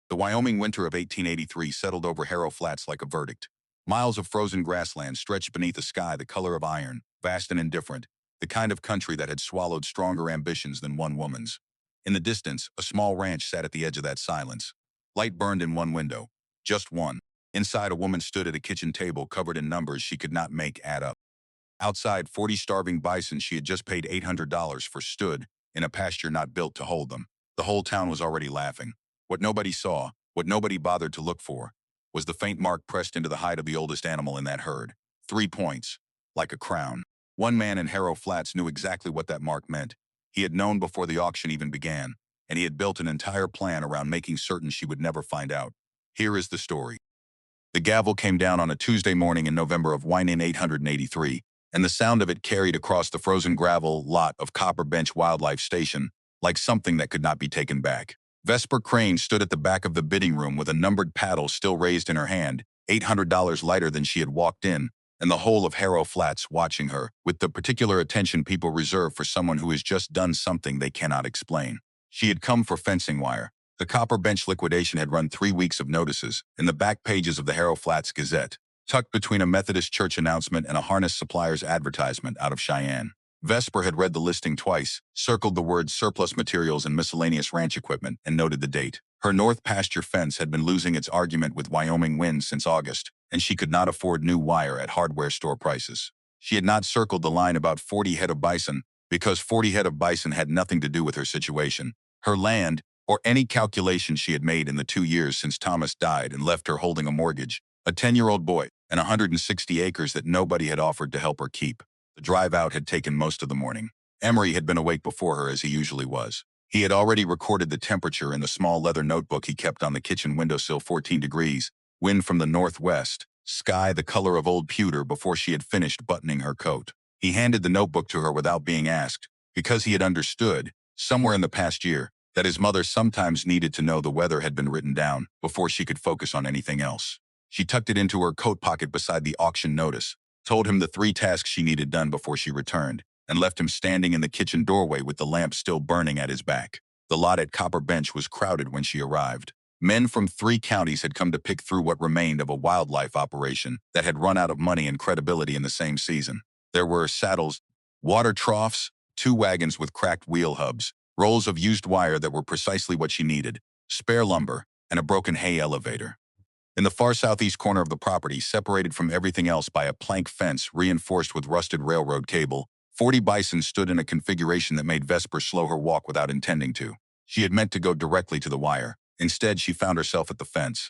The Wyoming winter of 1883 settled over Harrow Flats like a verdict. Miles of frozen grassland stretched beneath a sky the color of iron, vast and indifferent, the kind of country that had swallowed stronger ambitions than one woman's. In the distance, a small ranch sat at the edge of that silence. Light burned in one window. Just one. Inside, a woman stood at a kitchen table covered in numbers she could not make add up. Outside, 40 starving bison she had just paid $800 for stood in a pasture not built to hold them. The whole town was already laughing. What nobody saw, what nobody bothered to look for, was the faint mark pressed into the hide of the oldest animal in that herd. 3 points, like a crown. One man in Harrow Flats knew exactly what that mark meant. He had known before the auction even began, and he had built an entire plan around making certain she would never find out. Here is the story. The gavel came down on a Tuesday morning in November of Wyoming 883, and the sound of it carried across the frozen gravel lot of Copper Bench Wildlife Station like something that could not be taken back. Vesper Crane stood at the back of the bidding room with a numbered paddle still raised in her hand, $800 lighter than she had walked in, and the whole of Harrow Flats watching her, with the particular attention people reserve for someone who has just done something they cannot explain. She had come for fencing wire. The Copper Bench liquidation had run 3 weeks of notices in the back pages of the Harrow Flats Gazette, tucked between a Methodist church announcement and a harness supplier's advertisement out of Cheyenne. Vesper had read the listing twice, circled the words surplus materials and miscellaneous ranch equipment, and noted the date. Her north pasture fence had been losing its argument with Wyoming winds since August, and she could not afford new wire at hardware store prices. She had not circled the line about 40 head of bison, because 40 head of bison had nothing to do with her situation. Her land, or any calculation she had made in the 2 years since Thomas died and left her holding a mortgage, a 10-year-old boy, and 160 acres that nobody had offered to help her keep. The drive out had taken most of the morning. Emery had been awake before her as he usually was. He had already recorded the temperature in the small leather notebook he kept on the kitchen windowsill, 14 degrees, wind from the northwest, sky the color of old pewter before she had finished buttoning her coat. He handed the notebook to her without being asked, because he had understood, somewhere in the past year, that his mother sometimes needed to know the weather had been written down before she could focus on anything else. She tucked it into her coat pocket beside the auction notice, told him the 3 tasks she needed done before she returned, and left him standing in the kitchen doorway with the lamp still burning at his back. The lot at Copper Bench was crowded when she arrived. Men from 3 counties had come to pick through what remained of a wildlife operation that had run out of money and credibility in the same season. There were saddles, water troughs, 2 wagons with cracked wheel hubs, rolls of used wire that were precisely what she needed, spare lumber, and a broken hay elevator. In the far southeast corner of the property, separated from everything else by a plank fence reinforced with rusted railroad cable, 40 bison stood in a configuration that made Vesper slow her walk without intending to. She had meant to go directly to the wire. Instead, she found herself at the fence.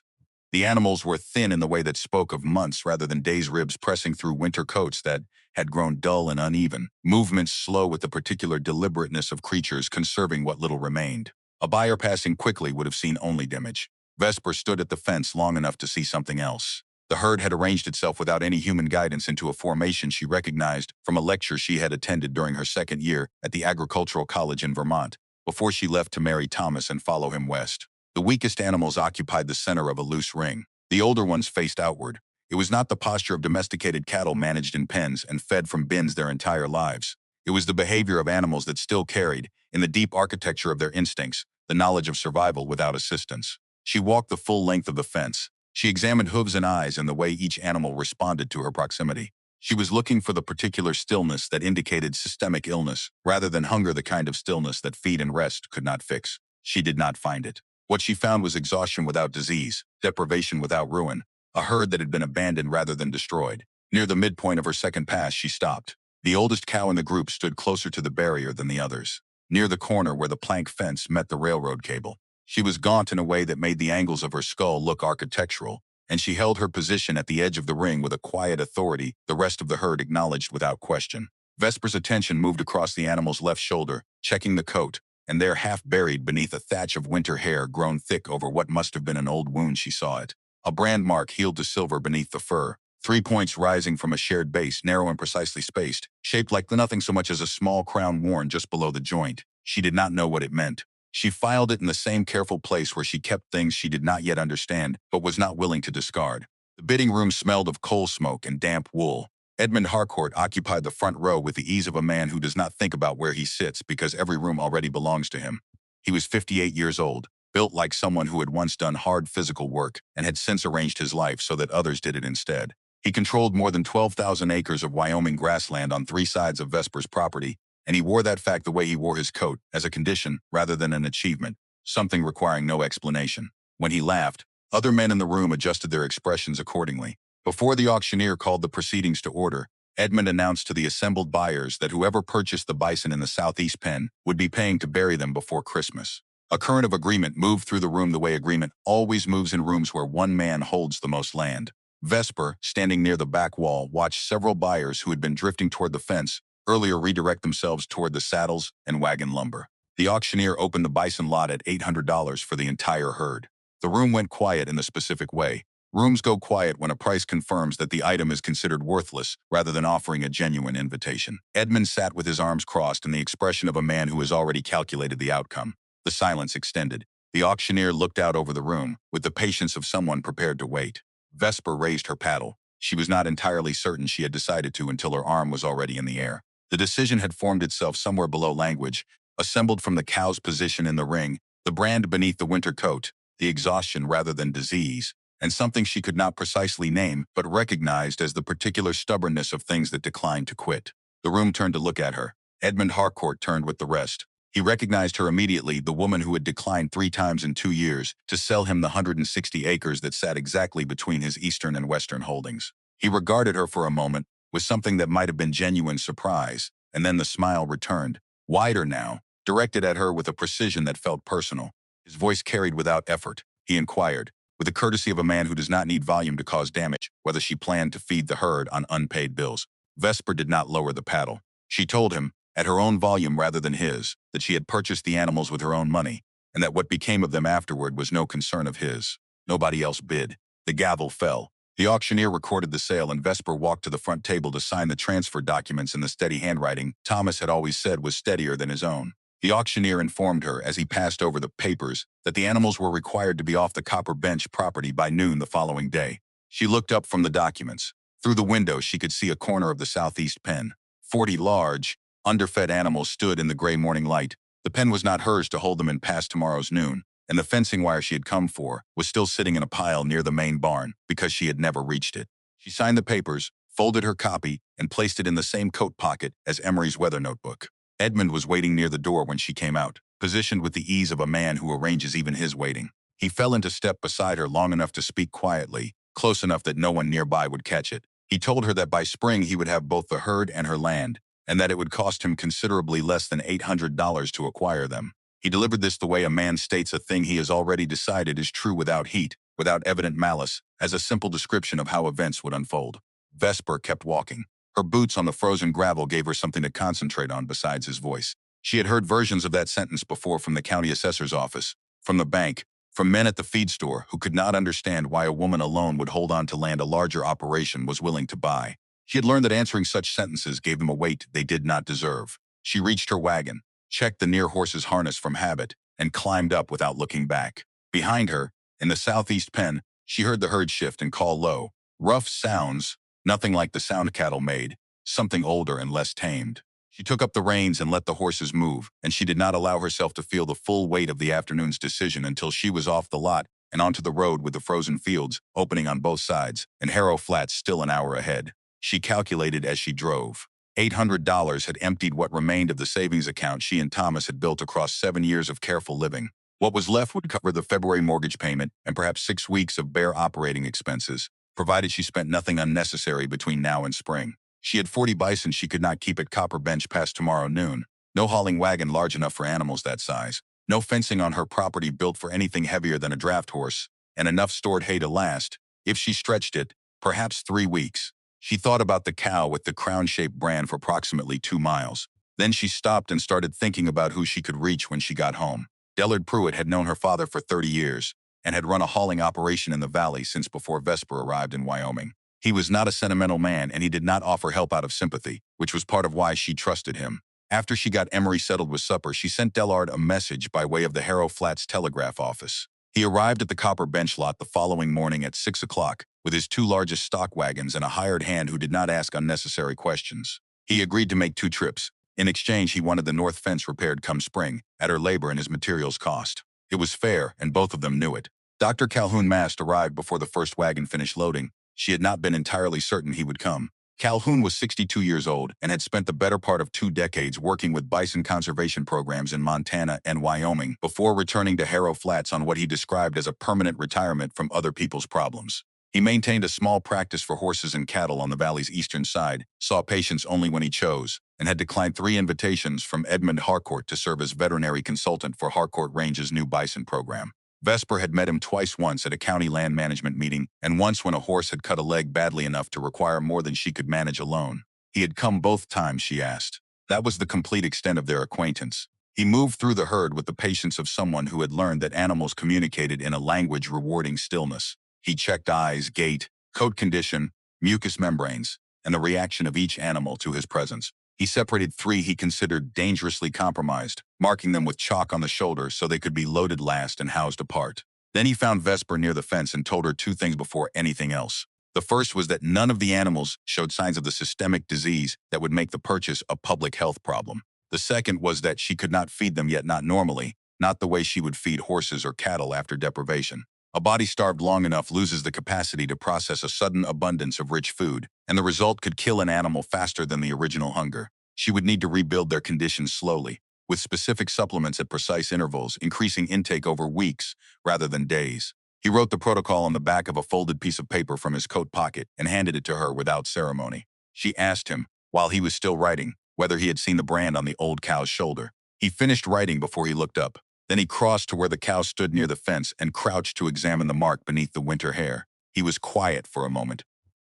The animals were thin in the way that spoke of months rather than days, ribs pressing through winter coats that had grown dull and uneven, movements slow with the particular deliberateness of creatures conserving what little remained. A buyer passing quickly would have seen only damage. Vesper stood at the fence long enough to see something else. The herd had arranged itself without any human guidance into a formation she recognized from a lecture she had attended during her 2nd year at the Agricultural College in Vermont, before she left to marry Thomas and follow him west. The weakest animals occupied the center of a loose ring. The older ones faced outward. It was not the posture of domesticated cattle managed in pens and fed from bins their entire lives. It was the behavior of animals that still carried, in the deep architecture of their instincts, the knowledge of survival without assistance. She walked the full length of the fence. She examined hooves and eyes and the way each animal responded to her proximity. She was looking for the particular stillness that indicated systemic illness, rather than hunger, the kind of stillness that feed and rest could not fix. She did not find it. What she found was exhaustion without disease, deprivation without ruin, a herd that had been abandoned rather than destroyed. Near the midpoint of her 2nd pass, she stopped. The oldest cow in the group stood closer to the barrier than the others, near the corner where the plank fence met the railroad cable. She was gaunt in a way that made the angles of her skull look architectural, and she held her position at the edge of the ring with a quiet authority the rest of the herd acknowledged without question. Vesper's attention moved across the animal's left shoulder, checking the coat, and there, half buried beneath a thatch of winter hair grown thick over what must have been an old wound, she saw it. A brand mark healed to silver beneath the fur, 3 points rising from a shared base, narrow and precisely spaced, shaped like nothing so much as a small crown worn just below the joint. She did not know what it meant. She filed it in the same careful place where she kept things she did not yet understand, but was not willing to discard. The bidding room smelled of coal smoke and damp wool. Edmund Harcourt occupied the front row with the ease of a man who does not think about where he sits because every room already belongs to him. He was 58 years old, built like someone who had once done hard physical work and had since arranged his life so that others did it instead. He controlled more than 12,000 acres of Wyoming grassland on 3 sides of Vesper's property, and he wore that fact the way he wore his coat, as a condition rather than an achievement, something requiring no explanation. When he laughed, other men in the room adjusted their expressions accordingly. Before the auctioneer called the proceedings to order, Edmund announced to the assembled buyers that whoever purchased the bison in the southeast pen would be paying to bury them before Christmas. A current of agreement moved through the room the way agreement always moves in rooms where one man holds the most land. Vesper, standing near the back wall, watched several buyers who had been drifting toward the fence earlier redirect themselves toward the saddles and wagon lumber. The auctioneer opened the bison lot at $800 for the entire herd. The room went quiet in the specific way. Rooms go quiet when a price confirms that the item is considered worthless rather than offering a genuine invitation. Edmund sat with his arms crossed and the expression of a man who has already calculated the outcome. The silence extended. The auctioneer looked out over the room with the patience of someone prepared to wait. Vesper raised her paddle. She was not entirely certain she had decided to until her arm was already in the air. The decision had formed itself somewhere below language, assembled from the cow's position in the ring, the brand beneath the winter coat, the exhaustion rather than disease, and something she could not precisely name but recognized as the particular stubbornness of things that declined to quit. The room turned to look at her. Edmund Harcourt turned with the rest. He recognized her immediately, the woman who had declined 3 times in 2 years to sell him the 160 acres that sat exactly between his eastern and western holdings. He regarded her for a moment with something that might have been genuine surprise, and then the smile returned, wider now, directed at her with a precision that felt personal. His voice carried without effort. He inquired, with the courtesy of a man who does not need volume to cause damage, whether she planned to feed the herd on unpaid bills. Vesper did not lower the paddle. She told him, at her own volume rather than his, that she had purchased the animals with her own money, and that what became of them afterward was no concern of his. Nobody else bid. The gavel fell. The auctioneer recorded the sale and Vesper walked to the front table to sign the transfer documents in the steady handwriting Thomas had always said was steadier than his own. The auctioneer informed her as he passed over the papers that the animals were required to be off the Copper Bench property by noon the following day. She looked up from the documents. Through the window she could see a corner of the southeast pen. 40 large, underfed animals stood in the gray morning light. The pen was not hers to hold them in past tomorrow's noon, and the fencing wire she had come for was still sitting in a pile near the main barn because she had never reached it. She signed the papers, folded her copy, and placed it in the same coat pocket as Emery's weather notebook. Edmund was waiting near the door when she came out, positioned with the ease of a man who arranges even his waiting. He fell into step beside her long enough to speak quietly, close enough that no one nearby would catch it. He told her that by spring he would have both the herd and her land, and that it would cost him considerably less than $800 to acquire them. He delivered this the way a man states a thing he has already decided is true without heat, without evident malice, as a simple description of how events would unfold. Vesper kept walking. Her boots on the frozen gravel gave her something to concentrate on besides his voice. She had heard versions of that sentence before from the county assessor's office, from the bank, from men at the feed store who could not understand why a woman alone would hold on to land a larger operation was willing to buy. She had learned that answering such sentences gave them a weight they did not deserve. She reached her wagon, checked the near horse's harness from habit, and climbed up without looking back. Behind her, in the southeast pen, she heard the herd shift and call low. Rough sounds, nothing like the sound cattle made, something older and less tamed. She took up the reins and let the horses move, and she did not allow herself to feel the full weight of the afternoon's decision until she was off the lot and onto the road with the frozen fields opening on both sides and Harrow Flats still an hour ahead. She calculated as she drove. $800 had emptied what remained of the savings account she and Thomas had built across 7 years of careful living. What was left would cover the February mortgage payment and perhaps 6 weeks of bare operating expenses, provided she spent nothing unnecessary between now and spring. She had 40 bison she could not keep at Copper Bench past tomorrow noon. No hauling wagon large enough for animals that size. No fencing on her property built for anything heavier than a draft horse. And enough stored hay to last, if she stretched it, perhaps 3 weeks. She thought about the cow with the crown-shaped brand for approximately 2 miles. Then she stopped and started thinking about who she could reach when she got home. Dellard Pruitt had known her father for 30 years and had run a hauling operation in the valley since before Vesper arrived in Wyoming. He was not a sentimental man, and he did not offer help out of sympathy, which was part of why she trusted him. After she got Emery settled with supper, she sent Dellard a message by way of the Harrow Flats telegraph office. He arrived at the Copper Bench lot the following morning at 6 o'clock with his 2 largest stock wagons and a hired hand who did not ask unnecessary questions. He agreed to make 2 trips. In exchange, he wanted the north fence repaired come spring, at her labor and his materials cost. It was fair, and both of them knew it. Dr. Calhoun Mast arrived before the first wagon finished loading. She had not been entirely certain he would come. Calhoun was 62 years old and had spent the better part of 2 decades working with bison conservation programs in Montana and Wyoming before returning to Harrow Flats on what he described as a permanent retirement from other people's problems. He maintained a small practice for horses and cattle on the valley's eastern side, saw patients only when he chose, and had declined 3 invitations from Edmund Harcourt to serve as veterinary consultant for Harcourt Range's new bison program. Vesper had met him twice, once at a county land management meeting, and once when a horse had cut a leg badly enough to require more than she could manage alone. He had come both times, she asked. That was the complete extent of their acquaintance. He moved through the herd with the patience of someone who had learned that animals communicated in a language rewarding stillness. He checked eyes, gait, coat condition, mucous membranes, and the reaction of each animal to his presence. He separated 3 he considered dangerously compromised, marking them with chalk on the shoulder so they could be loaded last and housed apart. Then he found Vesper near the fence and told her 2 things before anything else. The first was that none of the animals showed signs of the systemic disease that would make the purchase a public health problem. The second was that she could not feed them, yet not normally, not the way she would feed horses or cattle after deprivation. A body starved long enough loses the capacity to process a sudden abundance of rich food, and the result could kill an animal faster than the original hunger. She would need to rebuild their conditions slowly, with specific supplements at precise intervals, increasing intake over weeks rather than days. He wrote the protocol on the back of a folded piece of paper from his coat pocket and handed it to her without ceremony. She asked him, while he was still writing, whether he had seen the brand on the old cow's shoulder. He finished writing before he looked up. Then he crossed to where the cow stood near the fence and crouched to examine the mark beneath the winter hair. He was quiet for a moment.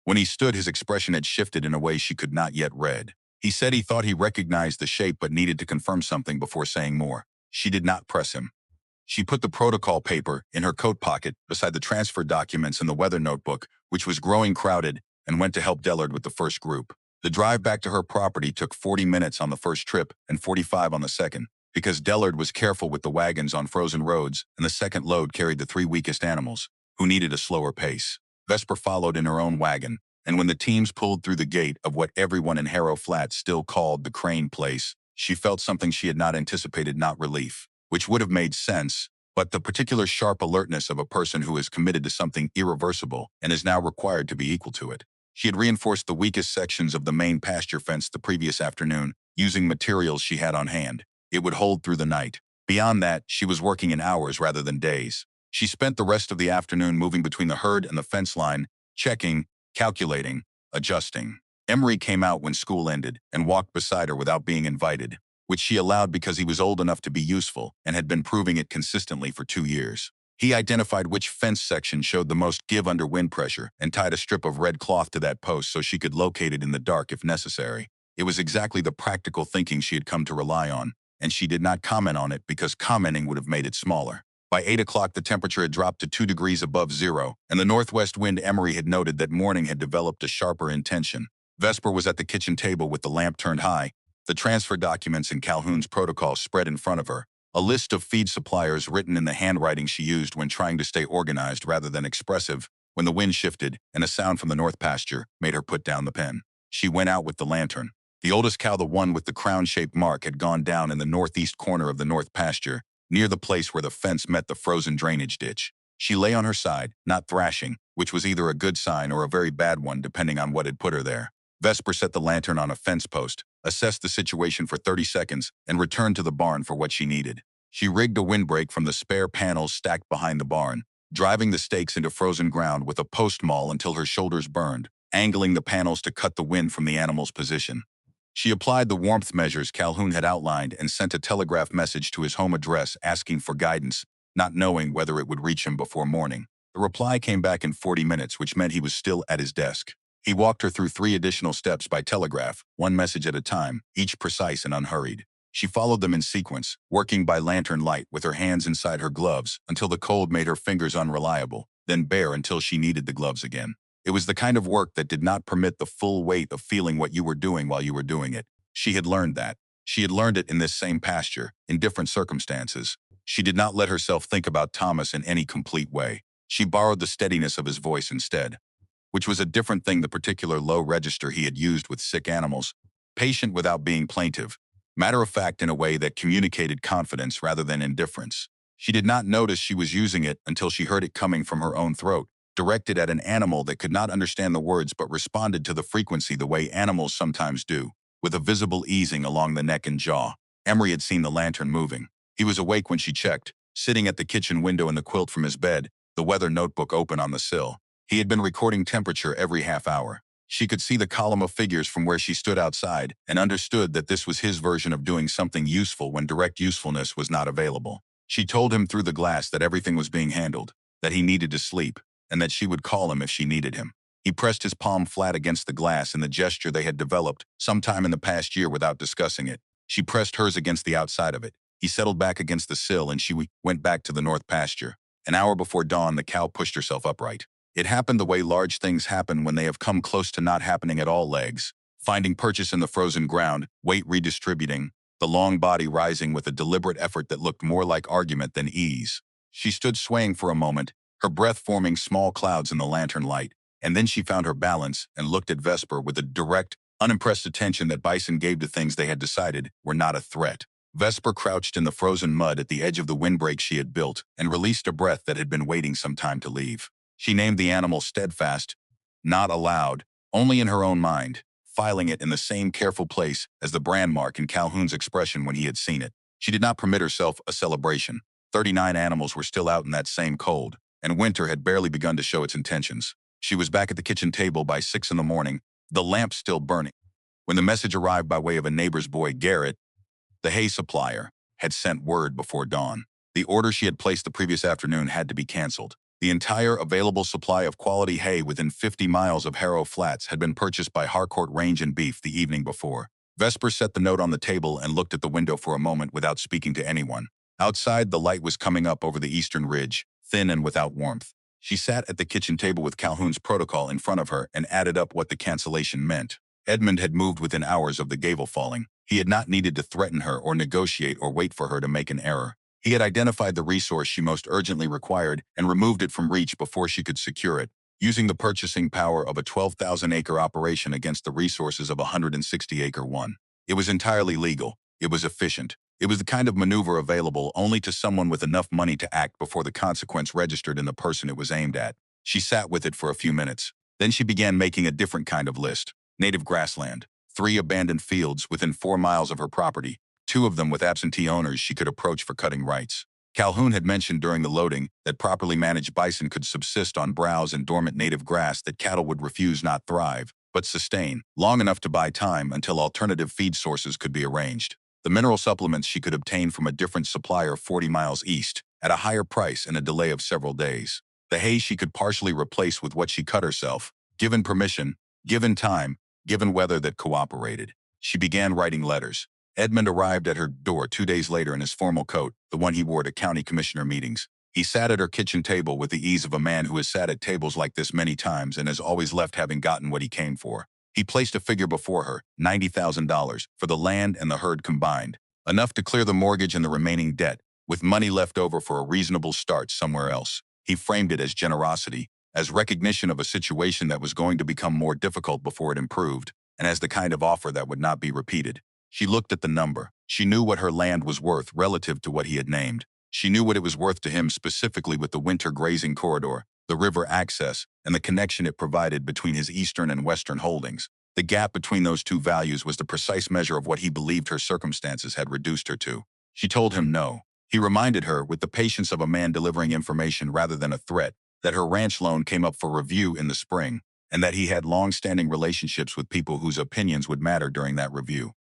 When he stood, his expression had shifted in a way she could not yet read. He said he thought he recognized the shape but needed to confirm something before saying more. She did not press him. She put the protocol paper in her coat pocket beside the transfer documents and the weather notebook, which was growing crowded, and went to help Dellard with the first group. The drive back to her property took 40 minutes on the first trip and 45 on the second, because Dellard was careful with the wagons on frozen roads, and the second load carried the 3 weakest animals, who needed a slower pace. Vesper followed in her own wagon, and when the teams pulled through the gate of what everyone in Harrow Flats still called the Crane place, she felt something she had not anticipated, not relief, which would have made sense, but the particular sharp alertness of a person who is committed to something irreversible and is now required to be equal to it. She had reinforced the weakest sections of the main pasture fence the previous afternoon, using materials she had on hand. It would hold through the night. Beyond that, she was working in hours rather than days. She spent the rest of the afternoon moving between the herd and the fence line, checking, calculating, adjusting. Emery came out when school ended and walked beside her without being invited, which she allowed because he was old enough to be useful and had been proving it consistently for 2 years. He identified which fence section showed the most give under wind pressure and tied a strip of red cloth to that post so she could locate it in the dark if necessary. It was exactly the practical thinking she had come to rely on, and she did not comment on it because commenting would have made it smaller. By 8 o'clock, the temperature had dropped to 2 degrees above zero, and the northwest wind Emery had noted that morning had developed a sharper intention. Vesper was at the kitchen table with the lamp turned high, the transfer documents and Calhoun's protocol spread in front of her, a list of feed suppliers written in the handwriting she used when trying to stay organized rather than expressive, when the wind shifted and a sound from the north pasture made her put down the pen. She went out with the lantern. The oldest cow, the one with the crown-shaped mark, had gone down in the northeast corner of the north pasture, near the place where the fence met the frozen drainage ditch. She lay on her side, not thrashing, which was either a good sign or a very bad one depending on what had put her there. Vesper set the lantern on a fence post, assessed the situation for 30 seconds, and returned to the barn for what she needed. She rigged a windbreak from the spare panels stacked behind the barn, driving the stakes into frozen ground with a post maul until her shoulders burned, angling the panels to cut the wind from the animal's position. She applied the warmth measures Calhoun had outlined and sent a telegraph message to his home address asking for guidance, not knowing whether it would reach him before morning. The reply came back in 40 minutes, which meant he was still at his desk. He walked her through 3 additional steps by telegraph, 1 message at a time, each precise and unhurried. She followed them in sequence, working by lantern light with her hands inside her gloves until the cold made her fingers unreliable, then bare until she needed the gloves again. It was the kind of work that did not permit the full weight of feeling what you were doing while you were doing it. She had learned that. She had learned it in this same pasture, in different circumstances. She did not let herself think about Thomas in any complete way. She borrowed the steadiness of his voice instead, which was a different thing, the particular low register he had used with sick animals, patient without being plaintive, matter-of-fact in a way that communicated confidence rather than indifference. She did not notice she was using it until she heard it coming from her own throat, directed at an animal that could not understand the words but responded to the frequency the way animals sometimes do, with a visible easing along the neck and jaw. Emery had seen the lantern moving. He was awake when she checked, sitting at the kitchen window in the quilt from his bed, the weather notebook open on the sill. He had been recording temperature every half hour. She could see the column of figures from where she stood outside and understood that this was his version of doing something useful when direct usefulness was not available. She told him through the glass that everything was being handled, that he needed to sleep, and that she would call him if she needed him. He pressed his palm flat against the glass in the gesture they had developed sometime in the past year without discussing it. She pressed hers against the outside of it. He settled back against the sill and she went back to the north pasture. An hour before dawn, the cow pushed herself upright. It happened the way large things happen when they have come close to not happening at all. Legs finding purchase in the frozen ground, weight redistributing, the long body rising with a deliberate effort that looked more like argument than ease. She stood swaying for a moment, her breath forming small clouds in the lantern light, and then she found her balance and looked at Vesper with a direct, unimpressed attention that Bison gave to things they had decided were not a threat. Vesper crouched in the frozen mud at the edge of the windbreak she had built and released a breath that had been waiting some time to leave. She named the animal Steadfast, not aloud, only in her own mind, filing it in the same careful place as the brand mark in Calhoun's expression when he had seen it. She did not permit herself a celebration. 39 animals were still out in that same cold, and winter had barely begun to show its intentions. She was back at the kitchen table by 6 in the morning, the lamp still burning, when the message arrived by way of a neighbor's boy, Garrett, the hay supplier, had sent word before dawn. The order she had placed the previous afternoon had to be canceled. The entire available supply of quality hay within 50 miles of Harrow Flats had been purchased by Harcourt Range and Beef the evening before. Vesper set the note on the table and looked at the window for a moment without speaking to anyone. Outside, the light was coming up over the eastern ridge, thin and without warmth. She sat at the kitchen table with Calhoun's protocol in front of her and added up what the cancellation meant. Edmund had moved within hours of the gable falling. He had not needed to threaten her or negotiate or wait for her to make an error. He had identified the resource she most urgently required and removed it from reach before she could secure it, using the purchasing power of a 12,000-acre operation against the resources of a 160-acre one. It was entirely legal. It was efficient. It was the kind of maneuver available only to someone with enough money to act before the consequence registered in the person it was aimed at. She sat with it for a few minutes. Then she began making a different kind of list. Native grassland, 3 abandoned fields within 4 miles of her property, 2 of them with absentee owners she could approach for cutting rights. Calhoun had mentioned during the loading that properly managed bison could subsist on browse and dormant native grass that cattle would refuse not thrive, but sustain, long enough to buy time until alternative feed sources could be arranged. The mineral supplements she could obtain from a different supplier 40 miles east, at a higher price and a delay of several days. The hay she could partially replace with what she cut herself, given permission, given time, given weather that cooperated. She began writing letters. Edmund arrived at her door 2 days later in his formal coat, the one he wore to county commissioner meetings. He sat at her kitchen table with the ease of a man who has sat at tables like this many times and has always left having gotten what he came for. He placed a figure before her, $90,000, for the land and the herd combined, enough to clear the mortgage and the remaining debt, with money left over for a reasonable start somewhere else. He framed it as generosity, as recognition of a situation that was going to become more difficult before it improved, and as the kind of offer that would not be repeated. She looked at the number. She knew what her land was worth relative to what he had named. She knew what it was worth to him specifically with the winter grazing corridor, the river access, and the connection it provided between his eastern and western holdings. The gap between those two values was the precise measure of what he believed her circumstances had reduced her to. She told him no. He reminded her, with the patience of a man delivering information rather than a threat, that her ranch loan came up for review in the spring, and that he had long-standing relationships with people whose opinions would matter during that review.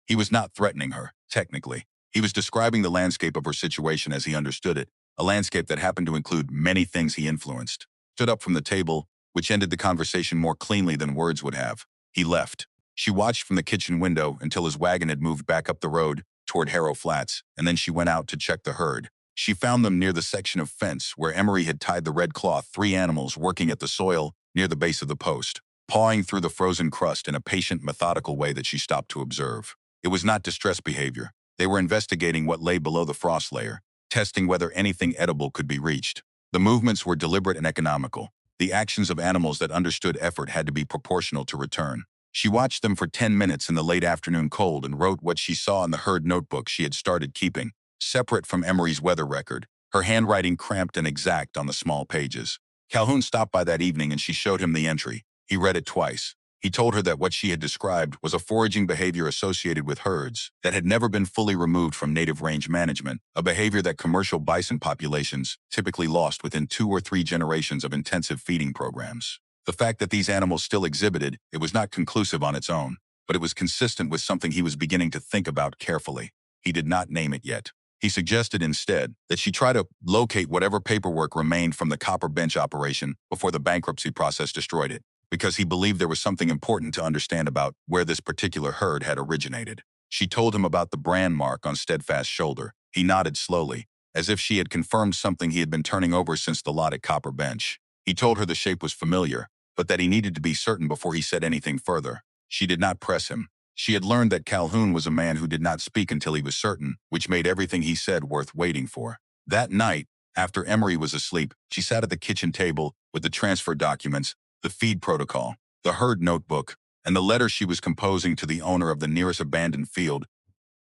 He was not threatening her, technically. He was describing the landscape of her situation as he understood it, a landscape that happened to include many things he influenced. Stood up from the table, which ended the conversation more cleanly than words would have. He left. She watched from the kitchen window until his wagon had moved back up the road toward Harrow Flats, and then she went out to check the herd. She found them near the section of fence where Emery had tied the red cloth, 3 animals working at the soil near the base of the post, pawing through the frozen crust in a patient, methodical way that she stopped to observe. It was not distress behavior. They were investigating what lay below the frost layer, testing whether anything edible could be reached. The movements were deliberate and economical. The actions of animals that understood effort had to be proportional to return. She watched them for 10 minutes in the late afternoon cold and wrote what she saw in the herd notebook she had started keeping, separate from Emery's weather record. her handwriting cramped and exact on the small pages. Calhoun stopped by that evening and she showed him the entry. He read it twice. He told her that what she had described was a foraging behavior associated with herds that had never been fully removed from native range management, a behavior that commercial bison populations typically lost within 2 or 3 generations of intensive feeding programs. The fact that these animals still exhibited it was not conclusive on its own, but it was consistent with something he was beginning to think about carefully. He did not name it yet. He suggested instead that she try to locate whatever paperwork remained from the copper bench operation before the bankruptcy process destroyed it, because he believed there was something important to understand about where this particular herd had originated. She told him about the brand mark on Steadfast's shoulder. He nodded slowly, as if she had confirmed something he had been turning over since the lot at Copper Bench. He told her the shape was familiar, but that he needed to be certain before he said anything further. She did not press him. She had learned that Calhoun was a man who did not speak until he was certain, which made everything he said worth waiting for. That night, after Emery was asleep, she sat at the kitchen table with the transfer documents, the feed protocol, the herd notebook, and the letter she was composing to the owner of the nearest abandoned field,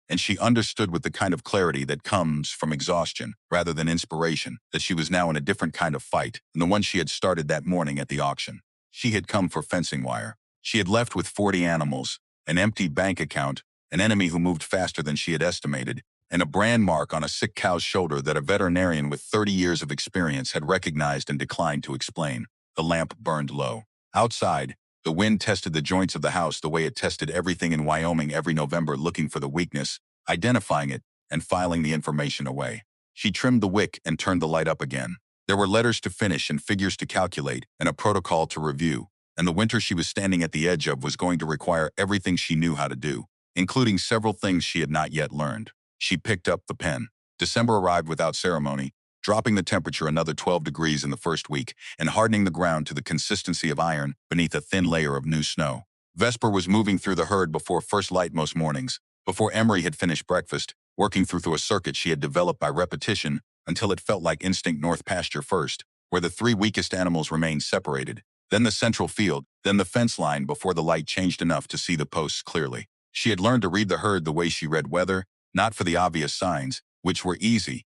and she understood with the kind of clarity that comes from exhaustion rather than inspiration that she was now in a different kind of fight than the one she had started that morning at the auction. She had come for fencing wire. She had left with 40 animals, an empty bank account, an enemy who moved faster than she had estimated, and a brand mark on a sick cow's shoulder that a veterinarian with 30 years of experience had recognized and declined to explain. The lamp burned low. Outside, the wind tested the joints of the house the way it tested everything in Wyoming every November, looking for the weakness, identifying it, and filing the information away. She trimmed the wick and turned the light up again. There were letters to finish and figures to calculate and a protocol to review, and the winter she was standing at the edge of was going to require everything she knew how to do, including several things she had not yet learned. She picked up the pen. December arrived without ceremony, dropping the temperature another 12 degrees in the first week and hardening the ground to the consistency of iron beneath a thin layer of new snow. Vesper was moving through the herd before first light most mornings, before Emery had finished breakfast, working through a circuit she had developed by repetition until it felt like instinct north pasture first, where the 3 weakest animals remained separated, then the central field, then the fence line before the light changed enough to see the posts clearly. She had learned to read the herd the way she read weather, not for the obvious signs, which were easy,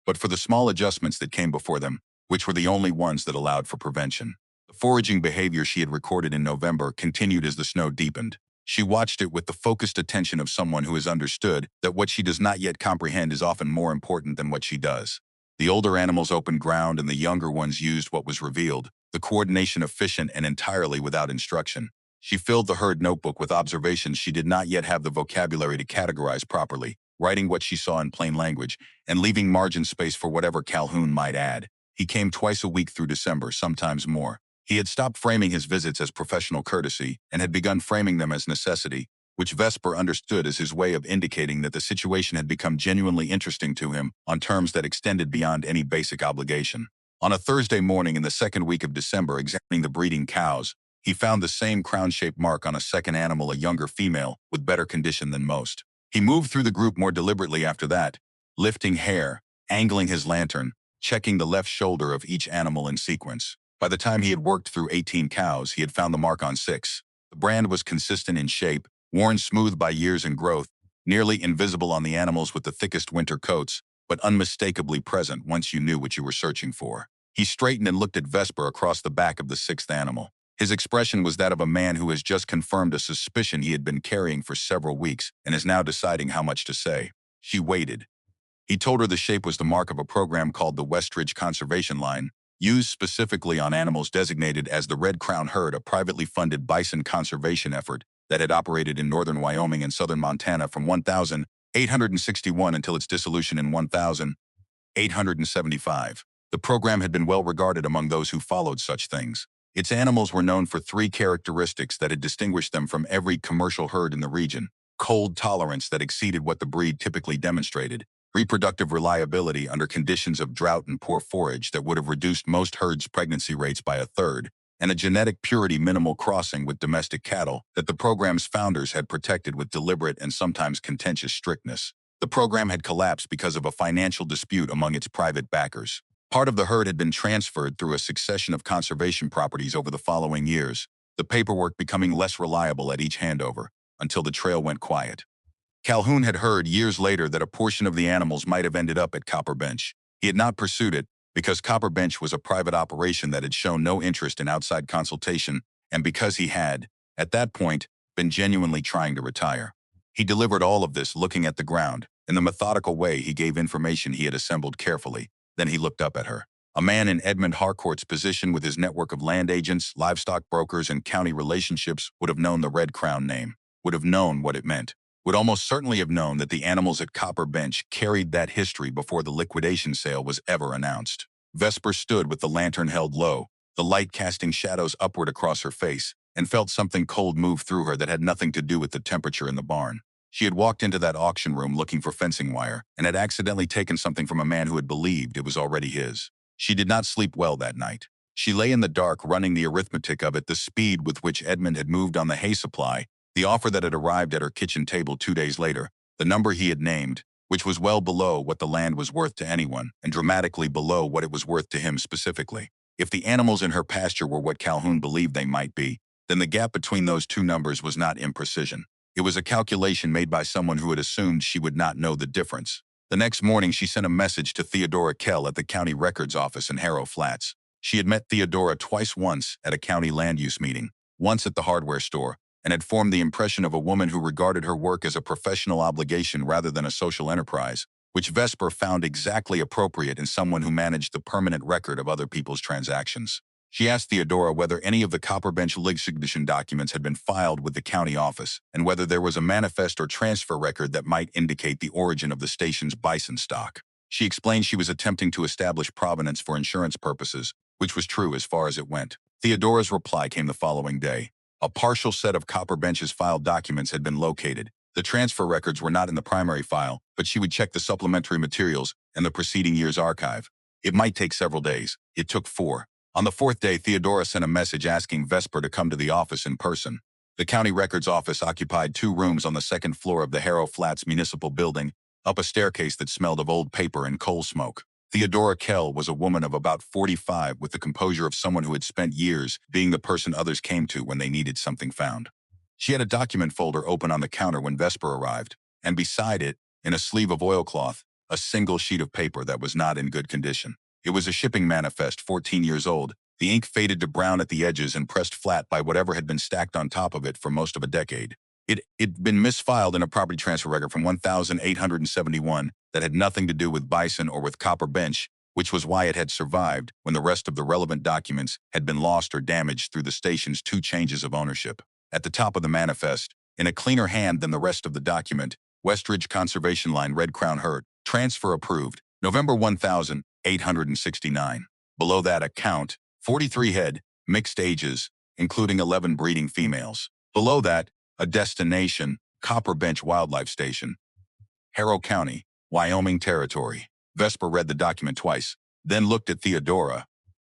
but for the small adjustments that came before them, which were the only ones that allowed for prevention. The foraging behavior she had recorded in November continued as the snow deepened. She watched it with the focused attention of someone who has understood that what she does not yet comprehend is often more important than what she does. The older animals opened ground and the younger ones used what was revealed, the coordination efficient and entirely without instruction. She filled the herd notebook with observations she did not yet have the vocabulary to categorize properly, writing what she saw in plain language, and leaving margin space for whatever Calhoun might add. He came twice a week through December, sometimes more. He had stopped framing his visits as professional courtesy and had begun framing them as necessity, which Vesper understood as his way of indicating that the situation had become genuinely interesting to him on terms that extended beyond any basic obligation. On a Thursday morning in the second week of December, examining the breeding cows, he found the same crown-shaped mark on a second animal, a younger female, with better condition than most. He moved through the group more deliberately after that, lifting hair, angling his lantern, checking the left shoulder of each animal in sequence. By the time he had worked through 18 cows, he had found the mark on 6. The brand was consistent in shape, worn smooth by years and growth, nearly invisible on the animals with the thickest winter coats, but unmistakably present once you knew what you were searching for. He straightened and looked at Vesper across the back of the 6th animal. His expression was that of a man who has just confirmed a suspicion he had been carrying for several weeks and is now deciding how much to say. She waited. He told her the shape was the mark of a program called the Westridge Conservation Line, used specifically on animals designated as the Red Crown Herd, a privately funded bison conservation effort that had operated in northern Wyoming and southern Montana from 1861 until its dissolution in 1875. The program had been well regarded among those who followed such things. Its animals were known for 3 characteristics that had distinguished them from every commercial herd in the region: cold tolerance that exceeded what the breed typically demonstrated, reproductive reliability under conditions of drought and poor forage that would have reduced most herds' pregnancy rates by a third, and a genetic purity minimal crossing with domestic cattle that the program's founders had protected with deliberate and sometimes contentious strictness. The program had collapsed because of a financial dispute among its private backers. Part of the herd had been transferred through a succession of conservation properties over the following years, the paperwork becoming less reliable at each handover, until the trail went quiet. Calhoun had heard years later that a portion of the animals might have ended up at Copper Bench. He had not pursued it because Copper Bench was a private operation that had shown no interest in outside consultation, and because he had, at that point, been genuinely trying to retire. He delivered all of this looking at the ground. In the methodical way, he gave information he had assembled carefully. Then he looked up at her. A man in Edmund Harcourt's position with his network of land agents, livestock brokers, and county relationships would have known the Red Crown name, would have known what it meant, would almost certainly have known that the animals at Copper Bench carried that history before the liquidation sale was ever announced. Vesper stood with the lantern held low, the light casting shadows upward across her face, and felt something cold move through her that had nothing to do with the temperature in the barn. She had walked into that auction room looking for fencing wire and had accidentally taken something from a man who had believed it was already his. She did not sleep well that night. She lay in the dark running the arithmetic of it, the speed with which Edmund had moved on the hay supply, the offer that had arrived at her kitchen table 2 days later, the number he had named, which was well below what the land was worth to anyone and dramatically below what it was worth to him specifically. If the animals in her pasture were what Calhoun believed they might be, then the gap between those two numbers was not imprecision. It was a calculation made by someone who had assumed she would not know the difference. The next morning, she sent a message to Theodora Kell at the county records office in Harrow Flats. She had met Theodora twice, once at a county land use meeting, once at the hardware store, and had formed the impression of a woman who regarded her work as a professional obligation rather than a social enterprise, which Vesper found exactly appropriate in someone who managed the permanent record of other people's transactions. She asked Theodora whether any of the Copper Bench liquidation documents had been filed with the county office, and whether there was a manifest or transfer record that might indicate the origin of the station's bison stock. She explained she was attempting to establish provenance for insurance purposes, which was true as far as it went. Theodora's reply came the following day. A partial set of Copper Bench's filed documents had been located. The transfer records were not in the primary file, but she would check the supplementary materials and the preceding year's archive. It might take several days. It took 4. On the 4th day, Theodora sent a message asking Vesper to come to the office in person. The county records office occupied 2 rooms on the 2nd floor of the Harrow Flats Municipal Building, up a staircase that smelled of old paper and coal smoke. Theodora Kell was a woman of about 45 with the composure of someone who had spent years being the person others came to when they needed something found. She had a document folder open on the counter when Vesper arrived, and beside it, in a sleeve of oilcloth, a single sheet of paper that was not in good condition. It was a shipping manifest 14 years old, the ink faded to brown at the edges and pressed flat by whatever had been stacked on top of it for most of a decade. It'd been misfiled in a property transfer record from 1871 that had nothing to do with Bison or with Copper Bench, which was why it had survived when the rest of the relevant documents had been lost or damaged through the station's 2 changes of ownership. At the top of the manifest, in a cleaner hand than the rest of the document, Westridge Conservation Line Red Crown Herd, transfer approved, November 1869. Below that, a count, 43 head, mixed ages, including 11 breeding females. Below that, a destination, Copper Bench Wildlife Station, Harrow County, Wyoming Territory. Vesper read the document twice, then looked at Theodora,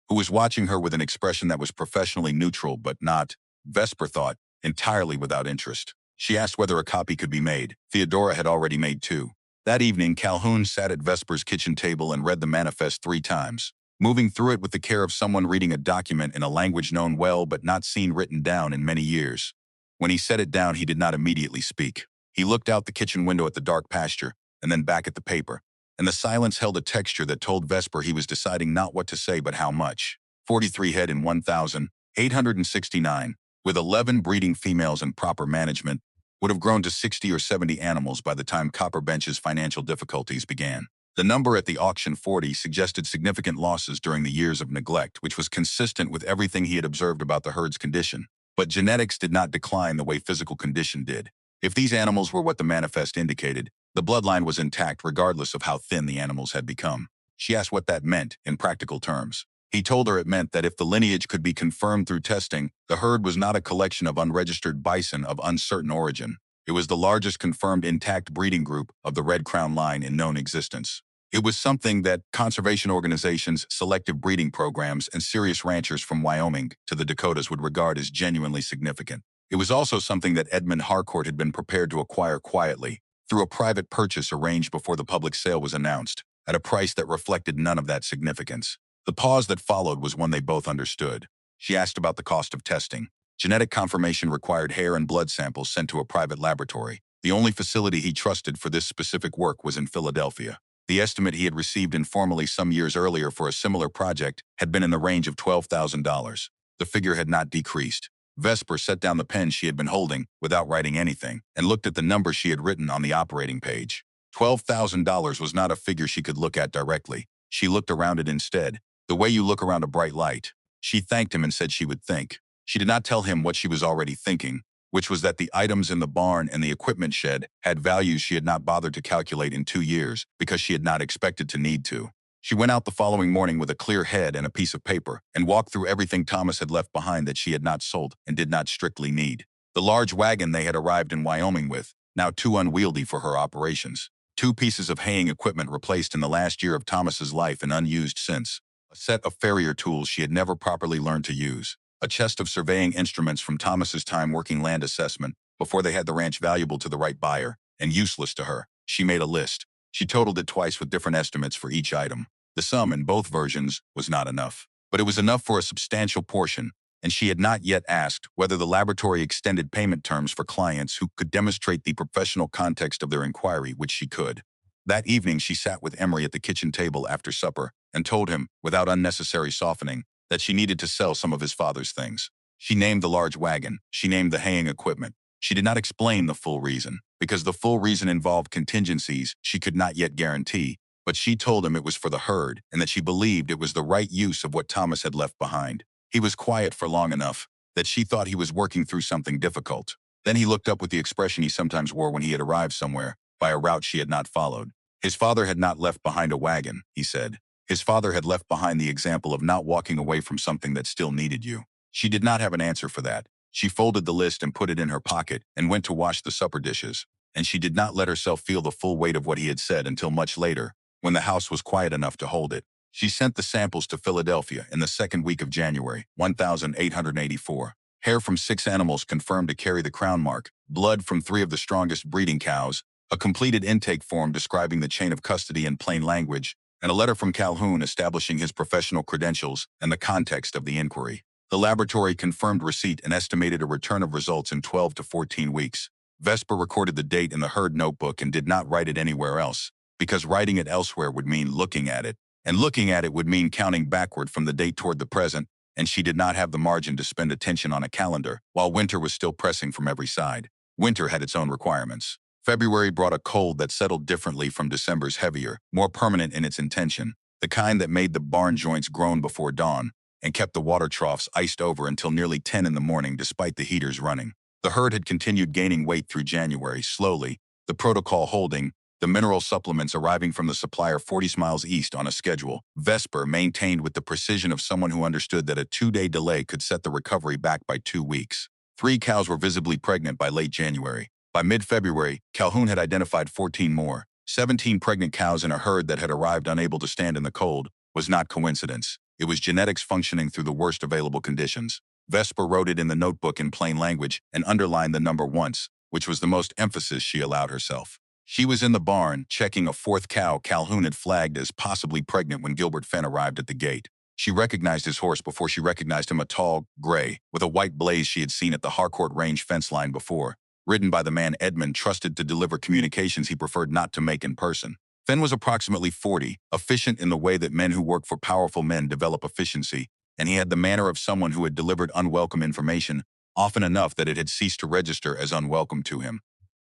who was watching her with an expression that was professionally neutral but not, Vesper thought, entirely without interest. She asked whether a copy could be made. Theodora had already made 2. That evening, Calhoun sat at Vesper's kitchen table and read the manifest 3 times, moving through it with the care of someone reading a document in a language known well but not seen written down in many years. When he set it down, he did not immediately speak. He looked out the kitchen window at the dark pasture, and then back at the paper, and the silence held a texture that told Vesper he was deciding not what to say but how much. 43 head in 1869, with 11 breeding females and proper management, would have grown to 60 or 70 animals by the time Copper Bench's financial difficulties began. The number at the auction 40 suggested significant losses during the years of neglect, which was consistent with everything he had observed about the herd's condition. But genetics did not decline the way physical condition did. If these animals were what the manifest indicated, the bloodline was intact regardless of how thin the animals had become. She asked what that meant in practical terms. He told her it meant that if the lineage could be confirmed through testing, the herd was not a collection of unregistered bison of uncertain origin. It was the largest confirmed intact breeding group of the Red Crown line in known existence. It was something that conservation organizations, selective breeding programs, and serious ranchers from Wyoming to the Dakotas would regard as genuinely significant. It was also something that Edmund Harcourt had been prepared to acquire quietly, through a private purchase arranged before the public sale was announced, at a price that reflected none of that significance. The pause that followed was one they both understood. She asked about the cost of testing. Genetic confirmation required hair and blood samples sent to a private laboratory. The only facility he trusted for this specific work was in Philadelphia. The estimate he had received informally some years earlier for a similar project had been in the range of $12,000. The figure had not decreased. Vesper set down the pen she had been holding without writing anything and looked at the number she had written on the operating page. $12,000 was not a figure she could look at directly. She looked around it instead, the way you look around a bright light. She thanked him and said she would think. She did not tell him what she was already thinking, which was that the items in the barn and the equipment shed had values she had not bothered to calculate in 2 years because she had not expected to need to. She went out the following morning with a clear head and a piece of paper and walked through everything Thomas had left behind that she had not sold and did not strictly need. The large wagon they had arrived in Wyoming with, now too unwieldy for her operations. 2 pieces of haying equipment replaced in the last year of Thomas's life and unused since. A set of farrier tools she had never properly learned to use. A chest of surveying instruments from Thomas's time working land assessment before they had the ranch valuable to the right buyer and useless to her. She made a list. She totaled it twice with different estimates for each item. The sum in both versions was not enough, but it was enough for a substantial portion, and she had not yet asked whether the laboratory extended payment terms for clients who could demonstrate the professional context of their inquiry, which she could. That evening she sat with Emery at the kitchen table after supper and told him, without unnecessary softening, that she needed to sell some of his father's things. She named the large wagon. She named the haying equipment. She did not explain the full reason, because the full reason involved contingencies she could not yet guarantee, but she told him it was for the herd and that she believed it was the right use of what Thomas had left behind. He was quiet for long enough that she thought he was working through something difficult. Then he looked up with the expression he sometimes wore when he had arrived somewhere by a route she had not followed. His father had not left behind a wagon, he said. His father had left behind the example of not walking away from something that still needed you. She did not have an answer for that. She folded the list and put it in her pocket and went to wash the supper dishes. And she did not let herself feel the full weight of what he had said until much later, when the house was quiet enough to hold it. She sent the samples to Philadelphia in the second week of January, 1884. Hair from 6 animals confirmed to carry the crown mark, blood from 3 of the strongest breeding cows, a completed intake form describing the chain of custody in plain language, and a letter from Calhoun establishing his professional credentials and the context of the inquiry. The laboratory confirmed receipt and estimated a return of results in 12 to 14 weeks. Vesper recorded the date in the herd notebook and did not write it anywhere else, because writing it elsewhere would mean looking at it, and looking at it would mean counting backward from the date toward the present, and she did not have the margin to spend attention on a calendar, while winter was still pressing from every side. Winter had its own requirements. February brought a cold that settled differently from December's heavier, more permanent in its intention, the kind that made the barn joints groan before dawn and kept the water troughs iced over until nearly 10 in the morning despite the heaters running. The herd had continued gaining weight through January, slowly, the protocol holding, the mineral supplements arriving from the supplier 40 miles east on a schedule. Vesper maintained with the precision of someone who understood that a 2-day delay could set the recovery back by 2 weeks. 3 cows were visibly pregnant by late January. By mid-February, Calhoun had identified 14 more. 17 pregnant cows in a herd that had arrived unable to stand in the cold was not coincidence. It was genetics functioning through the worst available conditions. Vesper wrote it in the notebook in plain language and underlined the number once, which was the most emphasis she allowed herself. She was in the barn, checking a 4th cow Calhoun had flagged as possibly pregnant when Gilbert Fenn arrived at the gate. She recognized his horse before she recognized him, a tall, gray, with a white blaze she had seen at the Harcourt Range fence line before, ridden by the man Edmund trusted to deliver communications he preferred not to make in person. Fenn was approximately 40, efficient in the way that men who work for powerful men develop efficiency, and he had the manner of someone who had delivered unwelcome information, often enough that it had ceased to register as unwelcome to him.